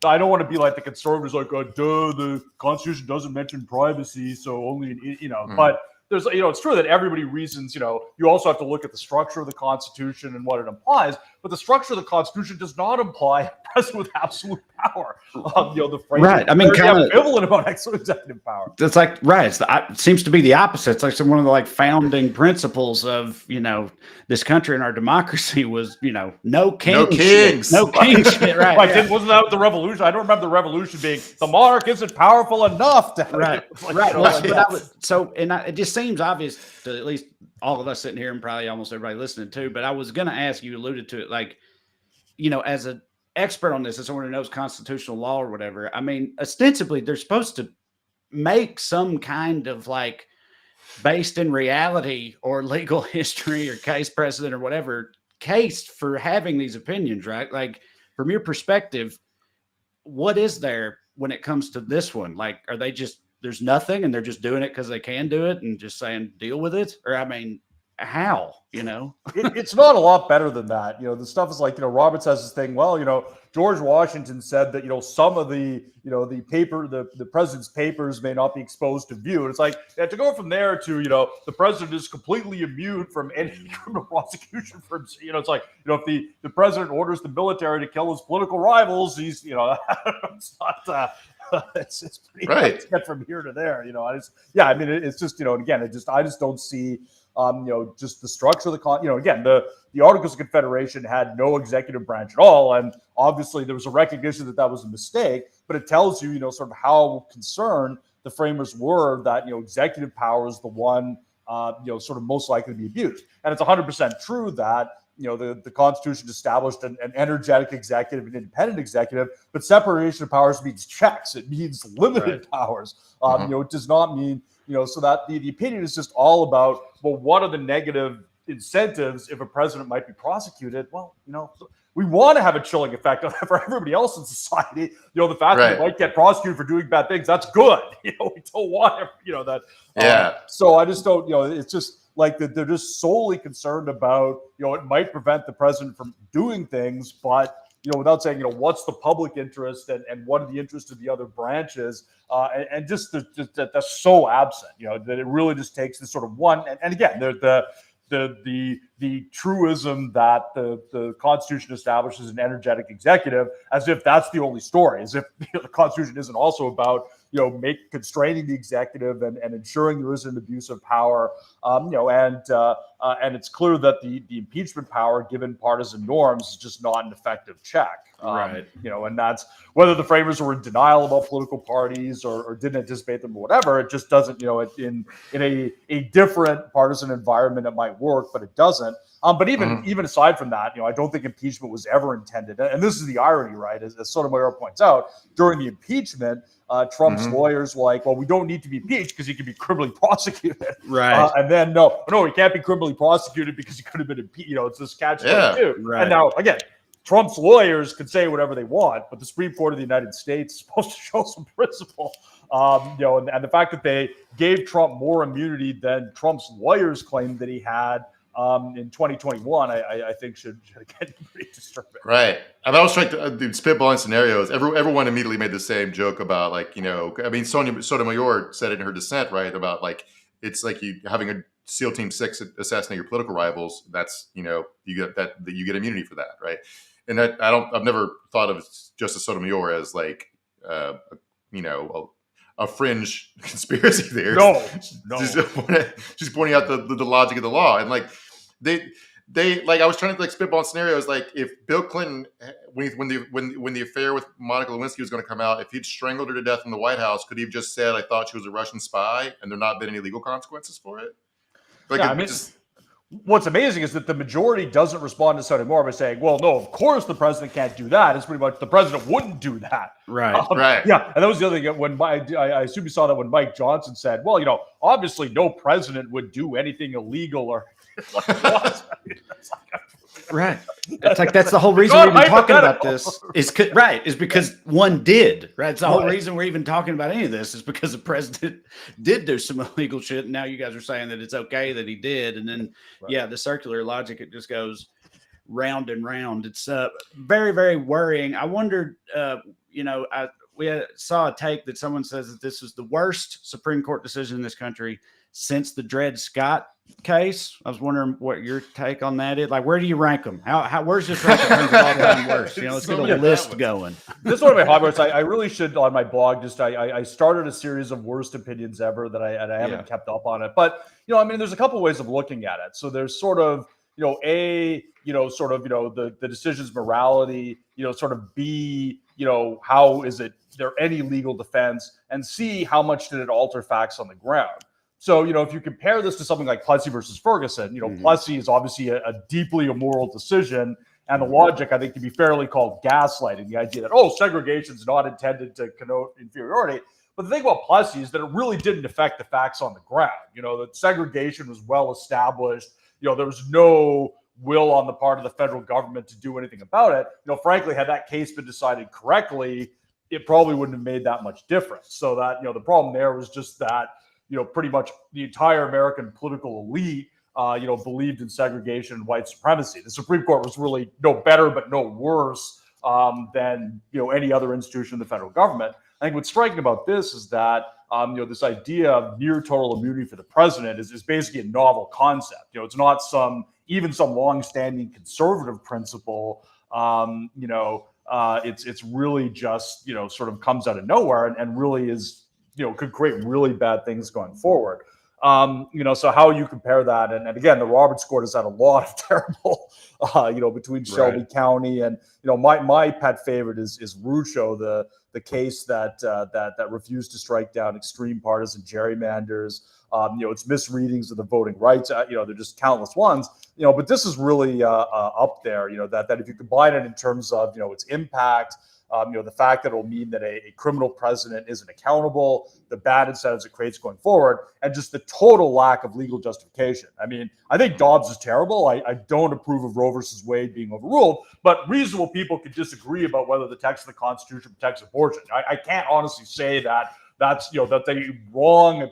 I don't want to be like the conservatives, the Constitution doesn't mention privacy, so only but. There's, it's true that everybody reasons, you also have to look at the structure of the Constitution and what it implies, but the structure of the Constitution does not imply a president with absolute power. The phrase right. I mean, kind of ambivalent about executive power. It's right. It seems to be the opposite. It's like one of the founding principles of, this country and our democracy was, no kings. No kings. Right. Wasn't that the revolution? I don't remember the revolution being the monarch isn't powerful enough to right. It just seems obvious to at least all of us sitting here and probably almost everybody listening too. But I was going to ask, you alluded to it, as an expert on this, as someone who knows constitutional law or whatever, I mean, ostensibly they're supposed to make some kind of based in reality or legal history or case precedent or whatever case for having these opinions, right? From your perspective, what is there when it comes to this one? Are they just, there's nothing and they're just doing it because they can do it and just saying deal with it? Or I mean, how? It's not a lot better than that. The stuff is Roberts has this thing. Well, George Washington said that some of the the president's papers may not be exposed to view. And it's to go from there to the president is completely immune from any criminal prosecution for him. If the president orders the military to kill his political rivals, he's it's not. It's pretty hard to get from here to there. It's just again, I just don't see. Just the structure of the again, the Articles of Confederation had no executive branch at all, and obviously there was a recognition that was a mistake. But it tells you, sort of how concerned the framers were that executive power is the one sort of most likely to be abused. And it's 100% true that the Constitution established an energetic executive, an independent executive, but separation of powers means checks. It means limited powers. It does not mean, so that the opinion is just all about, well, what are the negative incentives if a president might be prosecuted? Well, we want to have a chilling effect on for everybody else in society. The fact that you might get prosecuted for doing bad things, that's good. We don't want, that. Yeah. So I just don't, it's just like that. They're just solely concerned about, it might prevent the president from doing things, but, without saying, what's the public interest and what are the interests of the other branches, and just that's so absent, that it really just takes this sort of one. And again, the truism that the Constitution establishes an energetic executive, as if that's the only story, as if the Constitution isn't also about constraining the executive and ensuring there isn't an abuse of power, and it's clear that the impeachment power, given partisan norms, is just not an effective check. Right. And that's whether the framers were in denial about political parties or didn't anticipate them or whatever. It just doesn't, in a different partisan environment, it might work, but it doesn't. But even aside from that, I don't think impeachment was ever intended. And this is the irony, right? As Sotomayor points out, during the impeachment, Trump's lawyers were like, well, we don't need to be impeached because he can be criminally prosecuted. Right. And then, no, he can't be criminally prosecuted because he could have been impeached. It's this catch-22. Right. And now, again, Trump's lawyers can say whatever they want, but the Supreme Court of the United States is supposed to show some principle. And the fact that they gave Trump more immunity than Trump's lawyers claimed that he had in 2021, I think should get pretty disturbing. Right. And I was trying to spitballing scenarios. Everyone immediately made the same joke about Sotomayor said it in her dissent, right? About it's like you having a SEAL Team 6 assassinate your political rivals. That's, you get immunity for that, right? And I've never thought of Justice Sotomayor as a fringe conspiracy theorist. No. She's pointing out the logic of the law. And they I was trying to spitball scenarios, if Bill Clinton, when the affair with Monica Lewinsky was going to come out, if he'd strangled her to death in the White House, could he have just said, I thought she was a Russian spy, and there not been any legal consequences for it? What's amazing is that the majority doesn't respond to Sotomayor by saying, well, no, of course the president can't do that. It's pretty much the president wouldn't do that. Right. Right. Yeah. And that was the other thing when I assume you saw that when Mike Johnson said, well, obviously no president would do anything illegal or Right. It's that's the whole reason we're even talking about this is because one did, right? It's the whole reason we're even talking about any of this is because the president did do some illegal shit. And now you guys are saying that it's okay that he did. And then, the circular logic, it just goes round and round. It's very, very worrying. I wondered, we saw a take that someone says that this is the worst Supreme Court decision in this country since the Dred Scott case. I was wondering what your take on that is. Where do you rank them? Where's this rank in terms of all time worst? Let's get a list going. This is one of my hobbies. I really should on my blog. I started a series of worst opinions ever that I haven't kept up on it. But there's a couple ways of looking at it. So there's sort of the decision's morality. Sort of B. How is there any legal defense? And C. How much did it alter facts on the ground? So, if you compare this to something like Plessy versus Ferguson, Plessy is obviously a deeply immoral decision. And the logic, I think, can be fairly called gaslighting, the idea that, segregation is not intended to connote inferiority. But the thing about Plessy is that it really didn't affect the facts on the ground. That segregation was well established. There was no will on the part of the federal government to do anything about it. Frankly, had that case been decided correctly, it probably wouldn't have made that much difference. So that, the problem there was just that, pretty much the entire American political elite, believed in segregation and white supremacy. The Supreme Court was really no better, but no worse than, any other institution in the federal government. I think what's striking about this is that, this idea of near total immunity for the president is basically a novel concept. It's not some longstanding conservative principle. It's really just, sort of comes out of nowhere and really is, could create really bad things going forward. So how you compare that, and again, the Roberts Court has had a lot of terrible, between Shelby County and, my pet favorite is Rucho, the case that refused to strike down extreme partisan gerrymanders. It's misreadings of the Voting Rights. They're just countless ones. But this is really up there. That if you combine it in terms of its impact. The fact that it will mean that a criminal president isn't accountable, the bad incentives it creates going forward, and just the total lack of legal justification. I mean, I think Dobbs is terrible. I don't approve of Roe versus Wade being overruled, but reasonable people could disagree about whether the text of the Constitution protects abortion. I can't honestly say that that's a wrong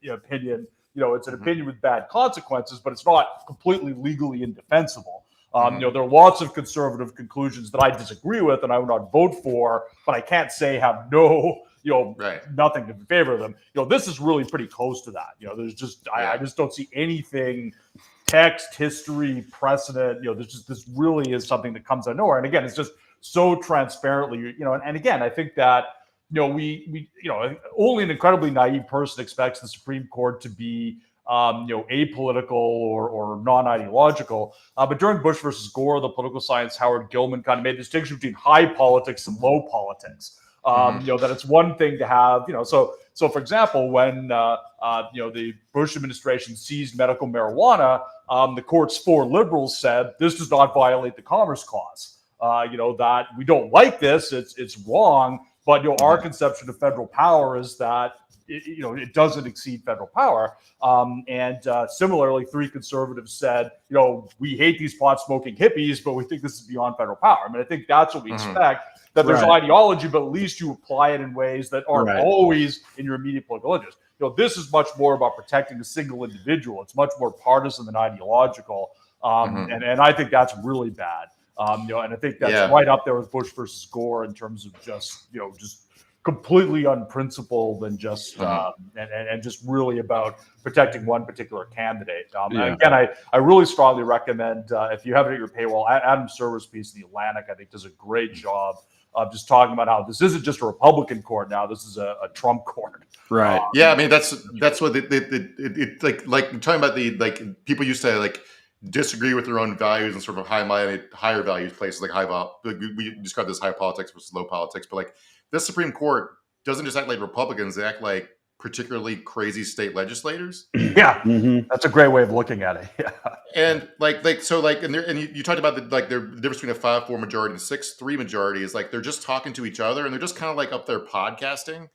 opinion. It's an opinion with bad consequences, but it's not completely legally indefensible. There are lots of conservative conclusions that I disagree with and I would not vote for, but I can't say have no, nothing in favor of them. This is really pretty close to that. There's just, I just don't see anything, text, history, precedent. This really is something that comes out of nowhere. And again, it's just so transparently, and again, I think that, we only an incredibly naive person expects the Supreme Court to be apolitical or non-ideological. But during Bush versus Gore, the political science Howard Gilman kind of made the distinction between high politics and low politics. That it's one thing to have, so for example, when the Bush administration seized medical marijuana, the court's 4 liberals said this does not violate the Commerce Clause. That we don't like this, it's wrong, but our conception of federal power is that it doesn't exceed federal power. Similarly, 3 conservatives said, we hate these pot smoking hippies, but we think this is beyond federal power. I mean, I think that's what we expect, that there's ideology, but at least you apply it in ways that aren't always in your immediate political interest. This is much more about protecting a single individual. It's much more partisan than ideological. And I think that's really bad. And I think that's right up there with Bush versus Gore in terms of just completely unprincipled and just and just really about protecting one particular candidate. And again, I really strongly recommend if you have it at your paywall, Adam Serwer's piece in The Atlantic, I think, does a great job of just talking about how this isn't just a Republican court now; this is a Trump court. Right. I mean, that's what it's like talking about the people used to disagree with their own values and sort of higher values places we describe this high politics versus low politics, but this Supreme Court doesn't just act like Republicans; they act like particularly crazy state legislators. That's a great way of looking at it. And you talked about the difference between a 5-4 majority and a 6-3 majority is they're just talking to each other and they're just kind of up there podcasting.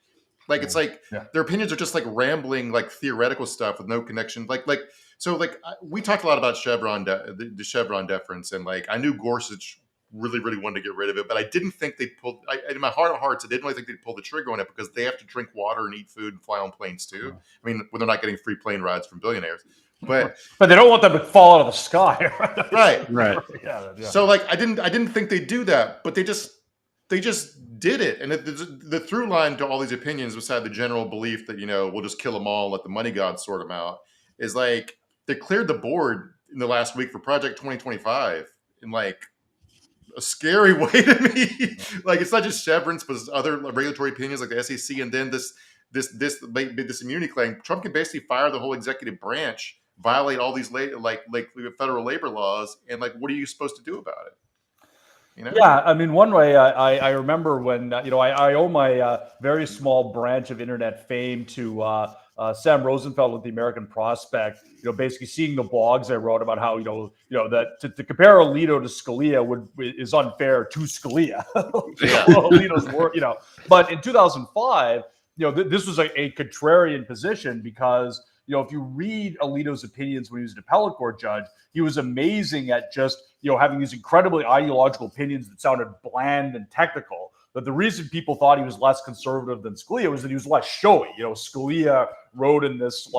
It's their opinions are just rambling theoretical stuff with no connection. We talked a lot about the Chevron deference, and I knew Gorsuch really wanted to get rid of it, but I didn't think they pulled. In my heart of hearts, I didn't really think they'd pull the trigger on it because they have to drink water and eat food and fly on planes too. I mean, when they're not getting free plane rides from billionaires, but they don't want them to fall out of the sky. right. So I didn't think they'd do that, but they just did it. And the through line to all these opinions, beside the general belief that we'll just kill them all, let the money gods sort them out, is they cleared the board in the last week for Project 2025 in a scary way to me. It's not just Chevron's, but it's other regulatory opinions like the SEC, and then this immunity claim. Trump can basically fire the whole executive branch, violate all these federal labor laws, and what are you supposed to do about it? Yeah, I mean, one way I remember when I owe my very small branch of internet fame to Sam Rosenfeld at the American Prospect. Basically seeing the blogs I wrote about how that to compare Alito to Scalia is unfair to Scalia. Alito's work, But in 2005, this was a contrarian position because if you read Alito's opinions when he was an appellate court judge, he was amazing at just having these incredibly ideological opinions that sounded bland and technical. But the reason people thought he was less conservative than Scalia was that he was less showy. Scalia wrote in this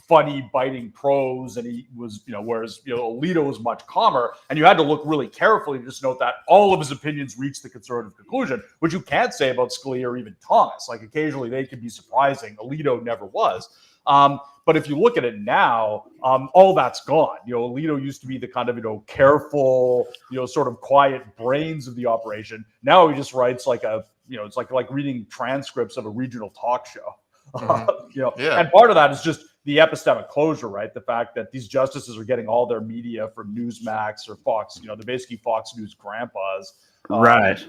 funny, biting prose, and he was, whereas Alito was much calmer, and you had to look really carefully to just note that all of his opinions reached the conservative conclusion, which you can't say about Scalia or even Thomas. Occasionally they could be surprising. Alito never was. But if you look at it now, all that's gone. Alito used to be the kind of, careful, sort of quiet brains of the operation. Now he just writes it's like reading transcripts of a regional talk show. And part of that is just the epistemic closure, right? The fact that these justices are getting all their media from Newsmax or Fox, they're basically Fox News grandpas. Right.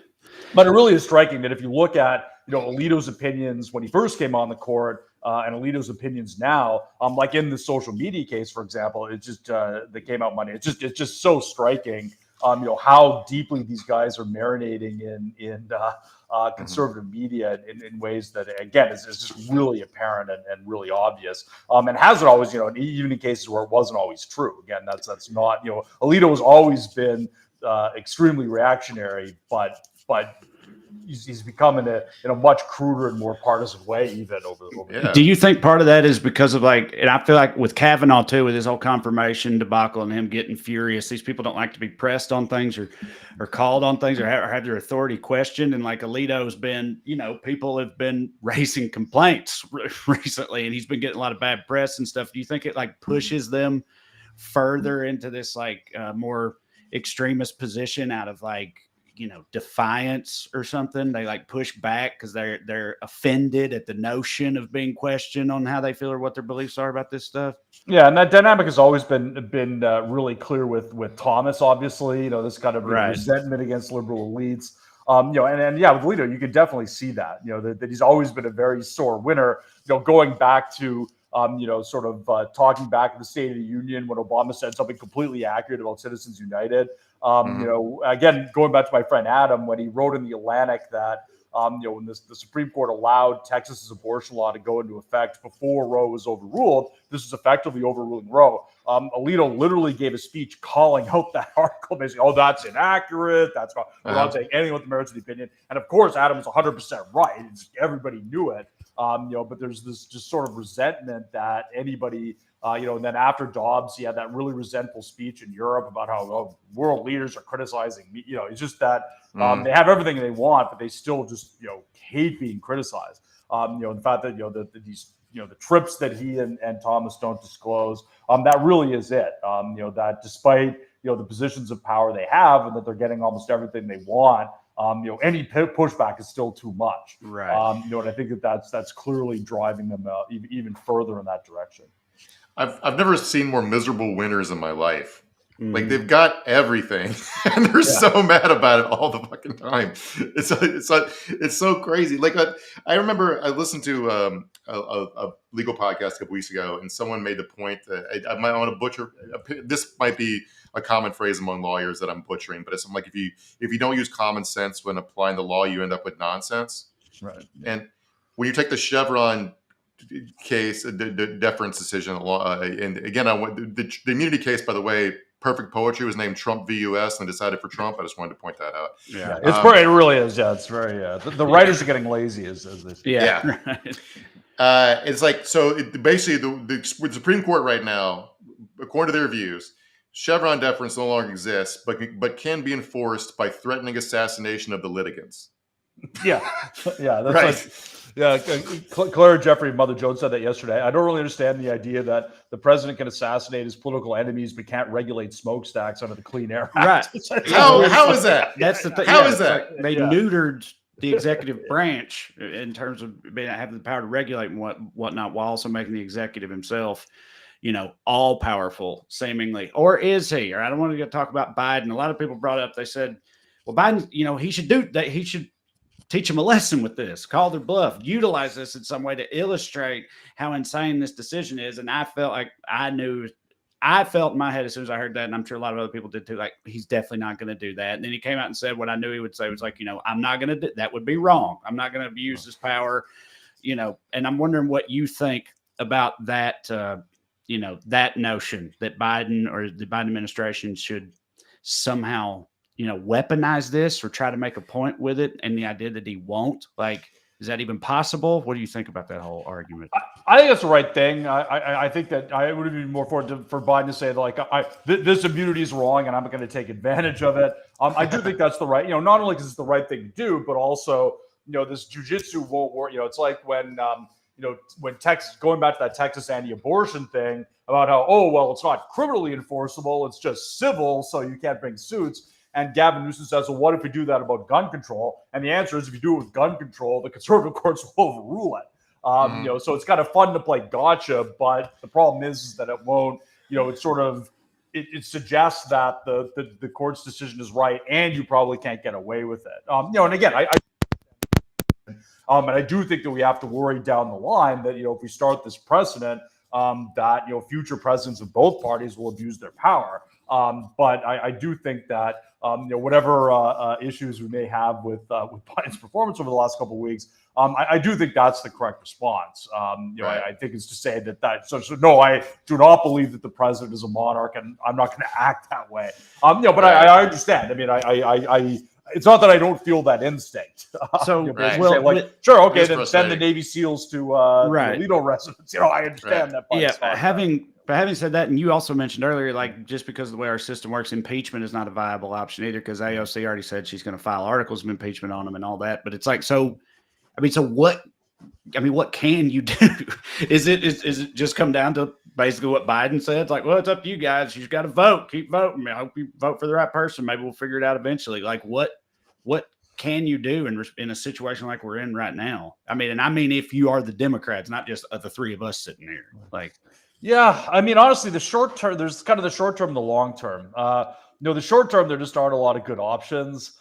But it really is striking that if you look at, Alito's opinions when he first came on the court, and Alito's opinions now, like in the social media case, for example, it's just that came out Monday. It's just so striking, how deeply these guys are marinating in conservative media in ways that, again, is just really apparent and really obvious. And hasn't always, even in cases where it wasn't always true. Again, that's not, Alito has always been extremely reactionary, but he's become in a much cruder and more partisan way, even over. Yeah. Do you think part of that is because of and I feel like with Kavanaugh too, with his whole confirmation debacle and him getting furious, these people don't like to be pressed on things or called on things or have their authority questioned. And like Alito's been, people have been raising complaints recently, and he's been getting a lot of bad press and stuff. Do you think it like pushes them further into this more extremist position out of defiance or something? They like push back because they're offended at the notion of being questioned on how they feel or what their beliefs are about this stuff. Yeah, and that dynamic has always been really clear with Thomas. Obviously, this kind of resentment against liberal elites. And yeah, with Alito, you could definitely see that. That he's always been a very sore winner. Going back to talking back in the State of the Union when Obama said something completely accurate about Citizens United. Again, going back to my friend Adam, when he wrote in the Atlantic that, when the Supreme Court allowed Texas's abortion law to go into effect before Roe was overruled, this is effectively overruling Roe. Alito literally gave a speech calling out that article, basically, oh, that's inaccurate. That's not, we're not saying anything with the merits of the opinion. And of course, Adam was 100% right. Everybody knew it. But there's this just sort of resentment that anybody, and then after Dobbs, he had that really resentful speech in Europe about how world leaders are criticizing me. It's just that they have everything they want, but they still just, hate being criticized. The fact that, these, the trips that he and Thomas don't disclose, that really is it. That despite, the positions of power they have and that they're getting almost everything they want, any pushback is still too much. Right. And I think that's clearly driving them even further in that direction. I've never seen more miserable winners in my life. Like they've got everything, and they're so mad about it all the fucking time. It's so crazy. Like I remember I listened to a legal podcast a couple weeks ago, and someone made the point that I might want to butcher. This might be a common phrase among lawyers that I'm butchering, but it's something like if you don't use common sense when applying the law, you end up with nonsense. Right. And when you take the Chevron case, the deference decision, and again, the immunity case, by the way, perfect poetry, was named Trump v. US and decided for Trump. I just wanted to point that out. Yeah, it really is. Yeah, it's very. The writers are getting lazy, as they say. Yeah. It's like basically the Supreme Court right now, according to their views, Chevron deference no longer exists, but can be enforced by threatening assassination of the litigants. Yeah, that's right. Clara Jeffrey, Mother Jones said that yesterday. I don't really understand the idea that the president can assassinate his political enemies but can't regulate smokestacks under the Clean Air Act. Right. How is that? That's the thing. How is that? Like they neutered the executive branch in terms of having the power to regulate and whatnot, while also making the executive himself, all powerful, seemingly. Or is he? Or I don't want to talk about Biden. A lot of people brought up, they said, well, Biden, he should do that. He should teach them a lesson with this, call their bluff, utilize this in some way to illustrate how insane this decision is. And I felt like I felt in my head as soon as I heard that, and I'm sure a lot of other people did too, like, he's definitely not going to do that. And then he came out and said what I knew he would say was like, I'm not going to do that. Would be wrong. I'm not going to abuse this power, and I'm wondering what you think about that, that notion that Biden or the Biden administration should somehow weaponize this or try to make a point with it, and the idea that he won't. Like, is that even possible? What do you think about that whole argument? I think that's the right thing. I think that I would be more for Biden to say like, this immunity is wrong and I'm going to take advantage of it. I do think that's the right, not only because it's the right thing to do, but also, this jujitsu won't work. It's like when Texas, going back to that Texas anti-abortion thing about how, it's not criminally enforceable, it's just civil, so you can't bring suits. And Gavin Newsom says, well, what if we do that about gun control? And the answer is, if you do it with gun control, the conservative courts will overrule it. So it's kind of fun to play gotcha, but the problem is that it won't, it suggests that the court's decision is right and you probably can't get away with it. And again, And I do think that we have to worry down the line that, if we start this precedent, that, future presidents of both parties will abuse their power. But I do think that, whatever issues we may have with Biden's performance over the last couple of weeks, I do think that's the correct response. Right. I think it's to say that so no, I do not believe that the president is a monarch, and I'm not going to act that way. But Right. I understand. I mean, I it's not that I don't feel that instinct. So, Right. Well, sure, okay, It's then send the frustrating. Navy SEAls to Right. the Lido residence. I understand that. Yeah, having said that, and you also mentioned earlier, like, just because of the way our system works, impeachment is not a viable option either, because AOC already said she's going to file articles of impeachment on them and all that. But it's like, so what? I mean, what can you do? Is it just come down to basically what Biden said? It's like, well, it's up to you guys. You just got to vote. Keep voting. I hope you vote for the right person. Maybe we'll figure it out eventually. Like, what can you do in a situation like we're in right now? I mean, if you are the Democrats, not just the three of us sitting here, like. Yeah, I mean, honestly, the short term, there's kind of the short term and the long term. The short term, there just aren't a lot of good options.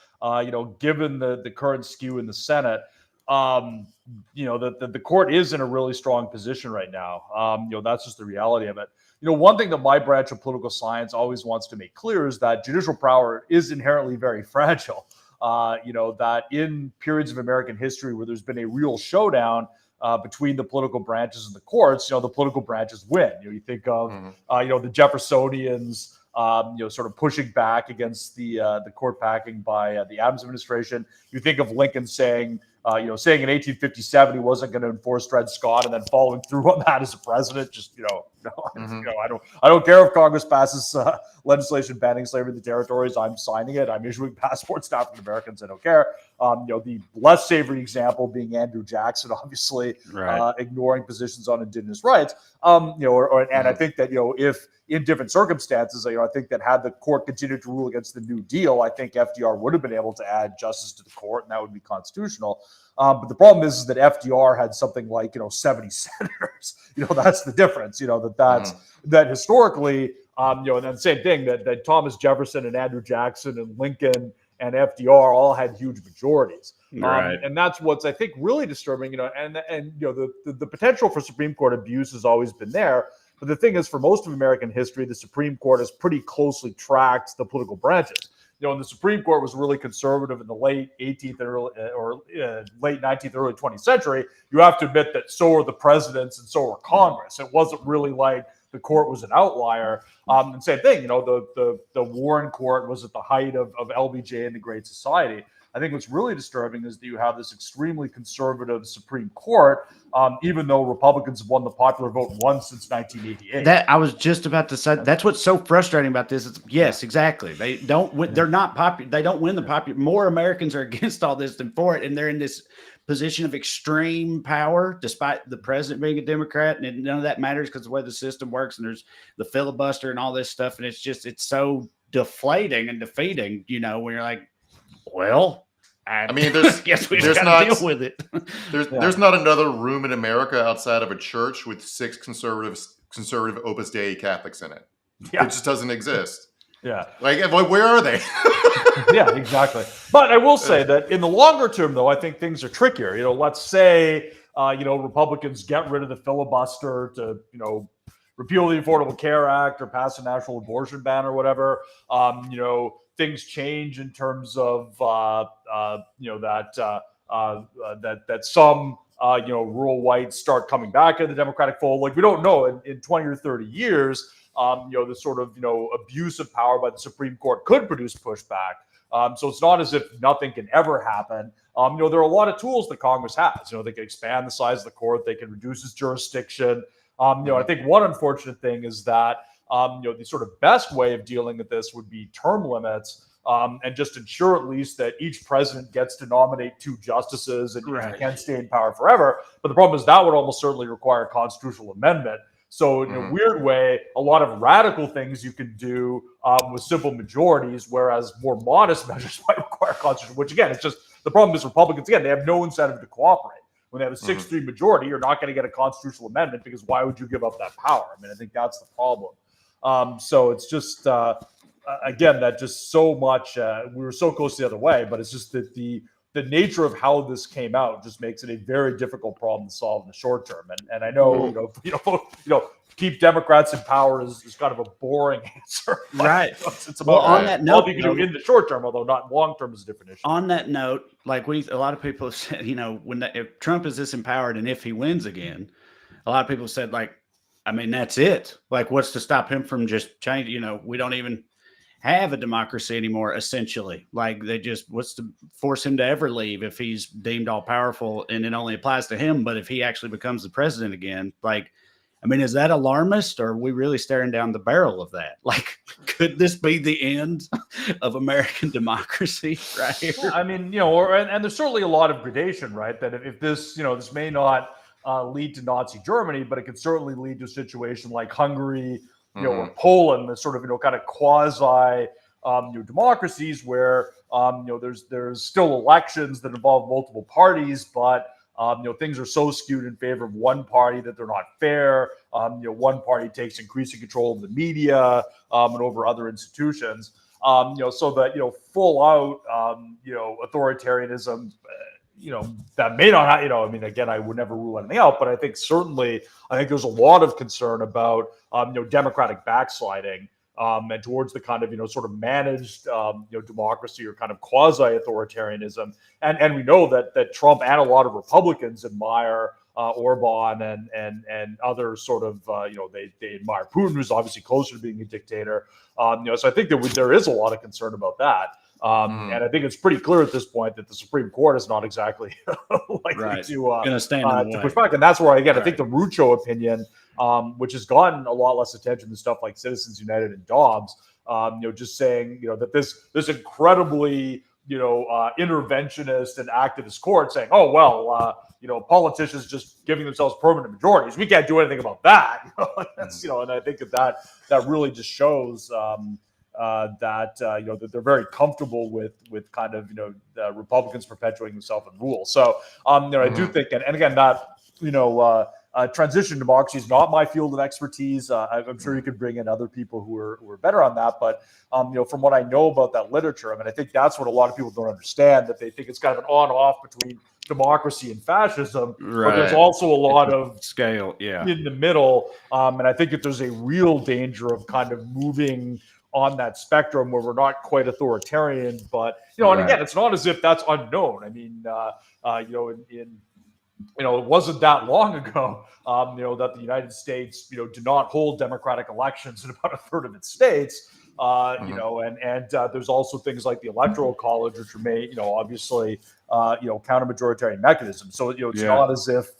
Given the current skew in the Senate, the court is in a really strong position right now. That's just the reality of it. One thing that my branch of political science always wants to make clear is that judicial power is inherently very fragile. That in periods of American history where there's been a real showdown between the political branches and the courts, the political branches win. You think of, the Jeffersonians, sort of pushing back against the court packing by the Adams administration. You think of Lincoln saying in 1857 he wasn't going to enforce Dred Scott, and then following through on that as a president. Just I don't care if Congress passes legislation banning slavery in the territories. I'm signing it. I'm issuing passports to African Americans. I don't care. The less savory example being Andrew Jackson, obviously ignoring positions on indigenous rights. And I think that if in different circumstances, I think that had the court continued to rule against the New Deal, I think FDR would have been able to add justice to the court, and that would be constitutional. But the problem is that FDR had something like 70 senators. That's the difference. That historically, and then the same thing that Thomas Jefferson and Andrew Jackson and Lincoln and FDR all had huge majorities. Right. And that's what's, I think, really disturbing. And the potential for Supreme Court abuse has always been there. But the thing is, for most of American history, the Supreme Court has pretty closely tracked the political branches. And the Supreme Court was really conservative in the late 18th and late 19th, early 20th century. You have to admit that so are the presidents and so are Congress. It wasn't really like the court was an outlier. And same thing, the Warren Court was at the height of LBJ and the Great Society. I think what's really disturbing is that you have this extremely conservative Supreme Court, even though Republicans have won the popular vote once since 1988. That I was just about to say. That's what's so frustrating about this. Yes, exactly. They don't win. They're not popular. They don't win the popular. More Americans are against all this than for it, and they're in this position of extreme power, despite the president being a Democrat, and none of that matters because of the way the system works, and there's the filibuster and all this stuff, and it's so deflating and defeating. When you're like, well. I mean, guess we just got to deal with it. There's not another room in America outside of a church with 6 conservative Opus Dei Catholics in it. Yeah. It just doesn't exist. Yeah. Like, where are they? Yeah, exactly. But I will say that in the longer term, though, I think things are trickier. Let's say, Republicans get rid of the filibuster to, repeal the Affordable Care Act or pass a national abortion ban or whatever. Things change in terms of that some rural whites start coming back in the Democratic fold. Like, we don't know in 20 or 30 years, the sort of abuse of power by the Supreme Court could produce pushback. So it's not as if nothing can ever happen. There are a lot of tools that Congress has. They can expand the size of the court. They can reduce its jurisdiction. I think one unfortunate thing is that the sort of best way of dealing with this would be term limits, and just ensure at least that each president gets to nominate 2 justices and can stay in power forever. But the problem is that would almost certainly require a constitutional amendment. So in a weird way, a lot of radical things you can do with simple majorities, whereas more modest measures might require constitutional, which again, it's just the problem is Republicans, again, they have no incentive to cooperate. When they have a 6-3 majority, you're not going to get a constitutional amendment because why would you give up that power? I think that's the problem. So it's just, again, that just so much, we were so close the other way, but it's just that the the nature of how this came out just makes it a very difficult problem to solve in the short term. And I know, keep Democrats in power is kind of a boring answer. Right. It's about on that note, all you can do in the short term, although not long term is a different issue. On that note, like a lot of people have said, if Trump is disempowered and if he wins again, a lot of people said, like, I mean, that's it. Like, what's to stop him from just changing? We don't even have a democracy anymore, essentially. Like, what's to force him to ever leave if he's deemed all powerful and it only applies to him? But if he actually becomes the president again, like, I mean, is that alarmist, or are we really staring down the barrel of that? Like, could this be the end of American democracy right here? I mean, and there's certainly a lot of gradation, right? That if this, this may not lead to Nazi Germany, but it could certainly lead to a situation like Hungary, or Poland, the sort of, kind of quasi democracies where, there's still elections that involve multiple parties, but things are so skewed in favor of one party that they're not fair. One party takes increasing control of the media and over other institutions. So that full out authoritarianism, that may not, I mean, again, I would never rule anything out, but I think there's a lot of concern about democratic backsliding. And towards the kind of, sort of managed, democracy or kind of quasi-authoritarianism. And we know that Trump and a lot of Republicans admire Orban and other sort of, they admire Putin, who's obviously closer to being a dictator. So I think that there is a lot of concern about that. And I think it's pretty clear at this point that the Supreme Court is not exactly likely to push back. And that's where, again, I think the Rucho opinion, which has gotten a lot less attention than stuff like Citizens United and Dobbs, just saying, that this incredibly, interventionist and activist court saying, oh, well, politicians just giving themselves permanent majorities. We can't do anything about that. That's, and I think that really just shows that they're very comfortable with kind of, the Republicans perpetuating themselves in rule. So, I do think, and again, that, transition democracy is not my field of expertise. I'm sure you could bring in other people who are better on that. But, from what I know about that literature, I mean, I think that's what a lot of people don't understand, that they think it's kind of an on-off between democracy and fascism. Right. But there's also a lot of scale in the middle. And I think that there's a real danger of kind of moving on that spectrum where we're not quite authoritarian, but, and again, it's not as if that's unknown. I mean, it wasn't that long ago, that the United States, did not hold democratic elections in about a third of its states, and there's also things like the Electoral College, which remain, obviously, counter-majoritarian mechanisms. So, it's not as if,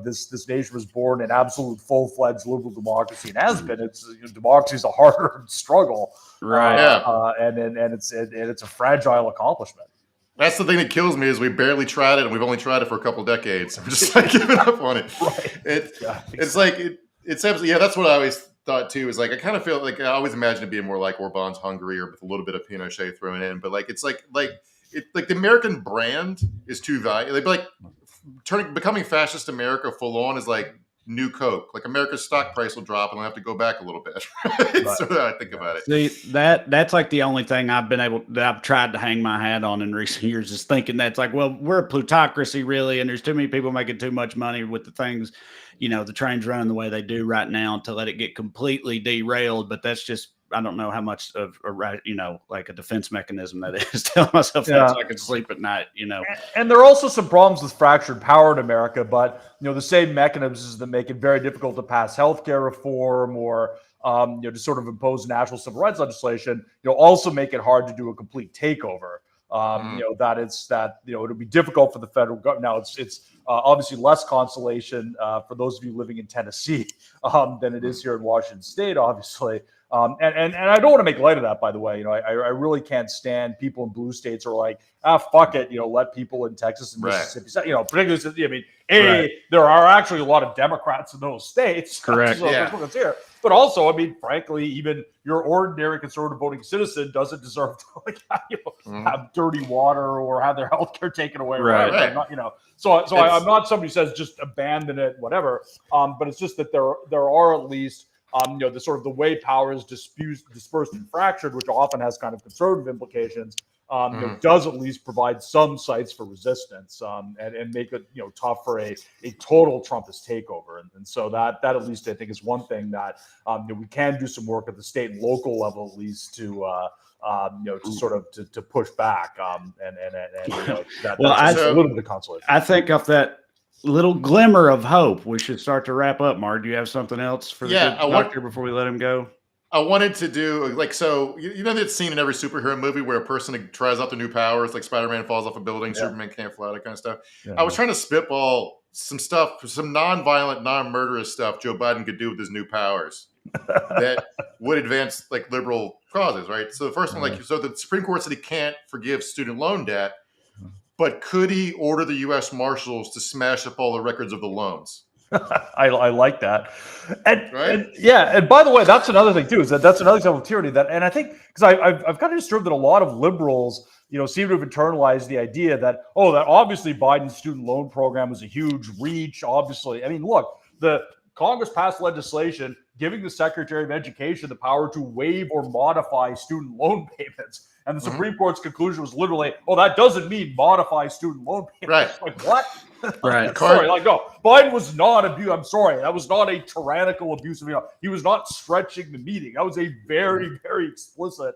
this nation was born in absolute full-fledged liberal democracy and has been. It's democracy is a harder struggle, right? And it's a fragile accomplishment. That's the thing that kills me is we barely tried it, and we've only tried it for a couple decades. We're just like giving up on it. Right. It's like it's absolutely that's what I always thought too. Is like I kind of feel like I always imagined it being more like Orban's Hungary or with a little bit of Pinochet thrown in, but like it's like the American brand is too valuable. Like becoming fascist America full on is like new Coke. Like America's stock price will drop, and I'll have to go back a little bit. So I think about it. See, that's like the only thing I've tried to hang my hat on in recent years is thinking that's like, well, we're a plutocracy really, and there's too many people making too much money with the things, the trains running the way they do right now to let it get completely derailed. But that's just, I don't know how much of a like a defense mechanism that is. Telling myself that so I can sleep at night, And there are also some problems with fractured power in America, but the same mechanisms that make it very difficult to pass healthcare reform or to sort of impose national civil rights legislation, also make it hard to do a complete takeover. It'll be difficult for the federal government. Now it's obviously less consolation for those of you living in Tennessee than it is here in Washington State, obviously. And I don't want to make light of that, by the way. I really can't stand people in blue states who are like, fuck it, let people in Texas and Mississippi, particularly, I mean, there are actually a lot of Democrats in those states. Correct. So that's here. But also, I mean, frankly, even your ordinary conservative voting citizen doesn't deserve to have dirty water or have their health care taken away. Right. Not, so I'm not somebody who says just abandon it, whatever. But it's just that there are at least the sort of the way power is dispersed and fractured, which often has kind of conservative implications. does at least provide some sites for resistance and make it tough for a total Trumpist takeover. And so that at least I think is one thing that we can do some work at the state and local level at least to to sort of to push back that's a little bit of consolation. I think of that little glimmer of hope, we should start to wrap up. Mark, do you have something else for the doctor before we let him go? I wanted to do that scene in every superhero movie where a person tries out their new powers, like Spider-Man falls off a building, Superman can't fly, that kind of stuff. Yeah. I was trying to spitball some stuff, some non-violent, non-murderous stuff Joe Biden could do with his new powers that would advance like liberal causes, right? So the first one, so the Supreme Court said he can't forgive student loan debt, but could he order the U.S. Marshals to smash up all the records of the loans? I like that, and by the way, that's another thing too. That's another example of tyranny and I think because I've kind of disturbed that a lot of liberals, seem to have internalized the idea that that obviously Biden's student loan program was a huge reach. Obviously, I mean, look, the Congress passed legislation giving the Secretary of Education the power to waive or modify student loan payments. And the Supreme Court's conclusion was literally, that doesn't mean modify student loan payments. Right. Like, what? Right. Sorry, no, Biden was not I'm sorry. That was not a tyrannical abuse of, he was not stretching the meeting. That was a very, very explicit,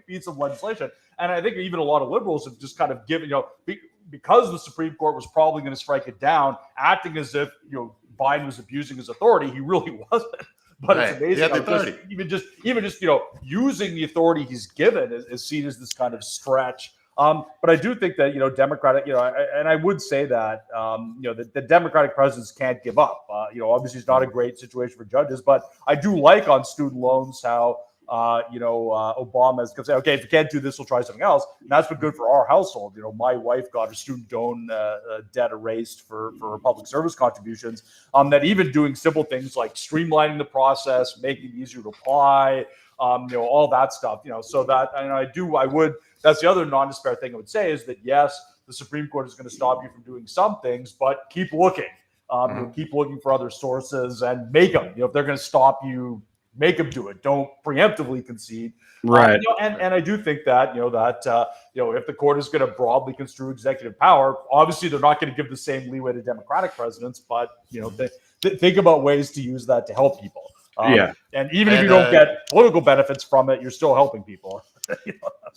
piece of legislation. And I think even a lot of liberals have just kind of given, because the Supreme Court was probably going to strike it down, acting as if, Biden was abusing his authority. He really wasn't. But it's amazing. Even just using the authority he's given is seen as this kind of stretch. But I do think that Democratic, and I would say that the Democratic presidents can't give up. Obviously it's not a great situation for judges, but I do like on student loans how Obama is going to say, okay, if you can't do this, we'll try something else. And that's been good for our household. My wife got her student loan debt erased for her public service contributions. That even doing simple things like streamlining the process, making it easier to apply, all that stuff. So that I would. That's the other non-despair thing I would say is that yes, the Supreme Court is going to stop you from doing some things, but keep looking. Keep looking for other sources and make them. If they're going to stop you, make them do it. Don't preemptively concede. Right. And I do think that, if the court is going to broadly construe executive power, obviously they're not going to give the same leeway to Democratic presidents, but, think about ways to use that to help people. And even if you don't get political benefits from it, you're still helping people.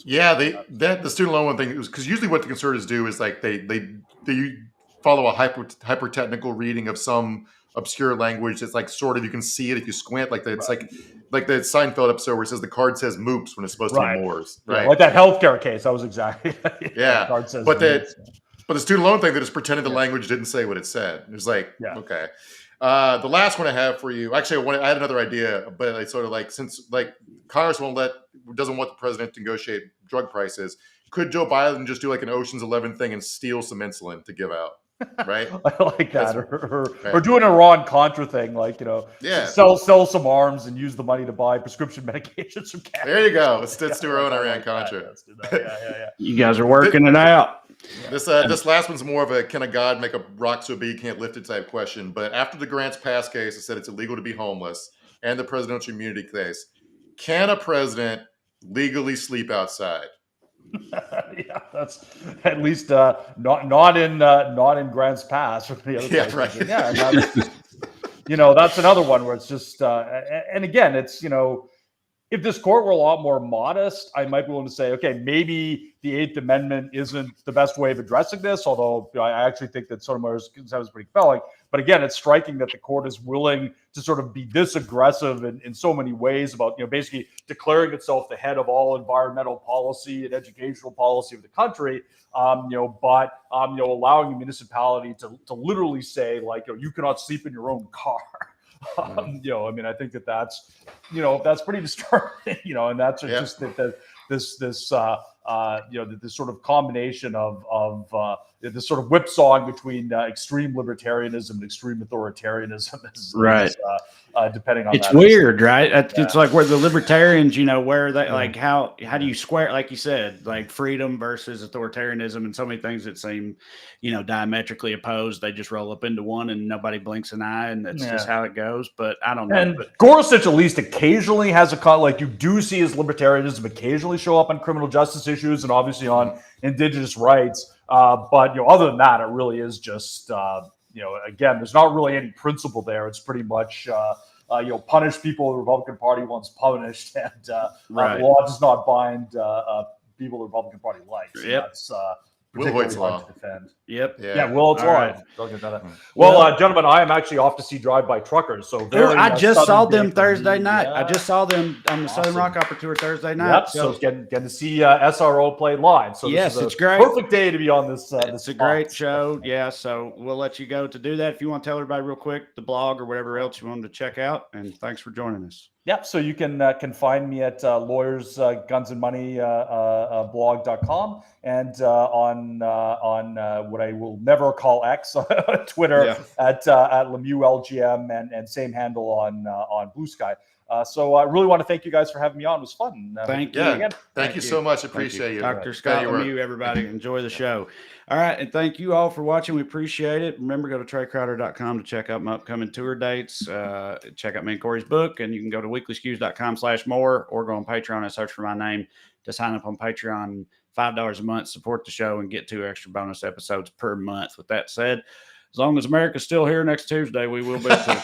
The student loan one thing, because usually what the conservatives do is like they follow a hyper technical reading of some obscure language. It's like sort of you can see it if you squint. Like it's like the Seinfeld episode where it says the card says moops when it's supposed to be Moors. Right, like that healthcare case. That was exactly. The card says but the student loan thing, they just pretended the language didn't say what it said. It was like okay. The last one I have for you, actually, I had another idea, but I sort of like since like Congress doesn't want the president to negotiate drug prices, could Joe Biden just do like an Ocean's 11 thing and steal some insulin to give out? Right, I like that, or do an Iran-Contra thing, like sell some arms and use the money to buy prescription medications from Canada. There you go. Let's do our own Iran-Contra. You guys are working it out. This last one's more of a can a god make a rock so big he can't lift it type question. But after the Grants Pass case, it said it's illegal to be homeless, and the presidential immunity case, can a president legally sleep outside? That's at least not in Grants Pass or the other places. That's another one where it's just and again it's if this court were a lot more modest, I might be willing to say, okay, maybe the Eighth Amendment isn't the best way of addressing this, although I actually think that Sotomayor's concept is pretty compelling. But again, it's striking that the court is willing to sort of be this aggressive in so many ways about, basically declaring itself the head of all environmental policy and educational policy of the country, but allowing a municipality to literally say, like, you cannot sleep in your own car. I think that's pretty disturbing, and that's just this sort of combination of this sort of whipsawing between extreme libertarianism and extreme authoritarianism is depending on it's weird, right? It's like where the libertarians, where they like how do you square, like you said, like freedom versus authoritarianism, and so many things that seem diametrically opposed. They just roll up into one and nobody blinks an eye, and that's just how it goes. But I don't know. And Gorsuch at least occasionally has like you do see his libertarianism occasionally show up on criminal justice issues and obviously on Indigenous rights. But other than that, it really is just again, there's not really any principle there. It's pretty much punish people the Republican Party wants punished, and the law does not bind people the Republican Party likes. Yep. That's Will particularly Hoyt's hard law. to defend. Yep. Yeah, Will Hoyt's All law. right. Well, gentlemen, I am actually off to see Drive-By Truckers. So I just saw them Southern Thursday Day. night. Yeah. I just saw them on the Southern Awesome. Rock Opera Tour Thursday night. Yep. So getting to see SRO play live. So Yes, this is it's a great. Perfect day to be on this. It's a great show. Yeah. So we'll let you go to do that. If you want to tell everybody real quick, the blog or whatever else you wanted to check out. And thanks for joining us. Yep. So you can find me at Lawyers Guns and Money blog.com and on what I will never call X Twitter at Lemieux LGM and same handle on Blue Sky. So I really want to thank you guys for having me on. It was fun. Thank you. Yeah. Thank you so much. Appreciate you. Dr. Scott Lemieux, everybody. Enjoy the show. All right. And thank you all for watching. We appreciate it. Remember, go to TreyCrowder.com to check out my upcoming tour dates. Check out me and Corey's book. And you can go to weeklyskews.com/more or go on Patreon and search for my name to sign up on Patreon. $5 a month, support the show, and get 2 extra bonus episodes per month. With that said, as long as America's still here next Tuesday, we will be too.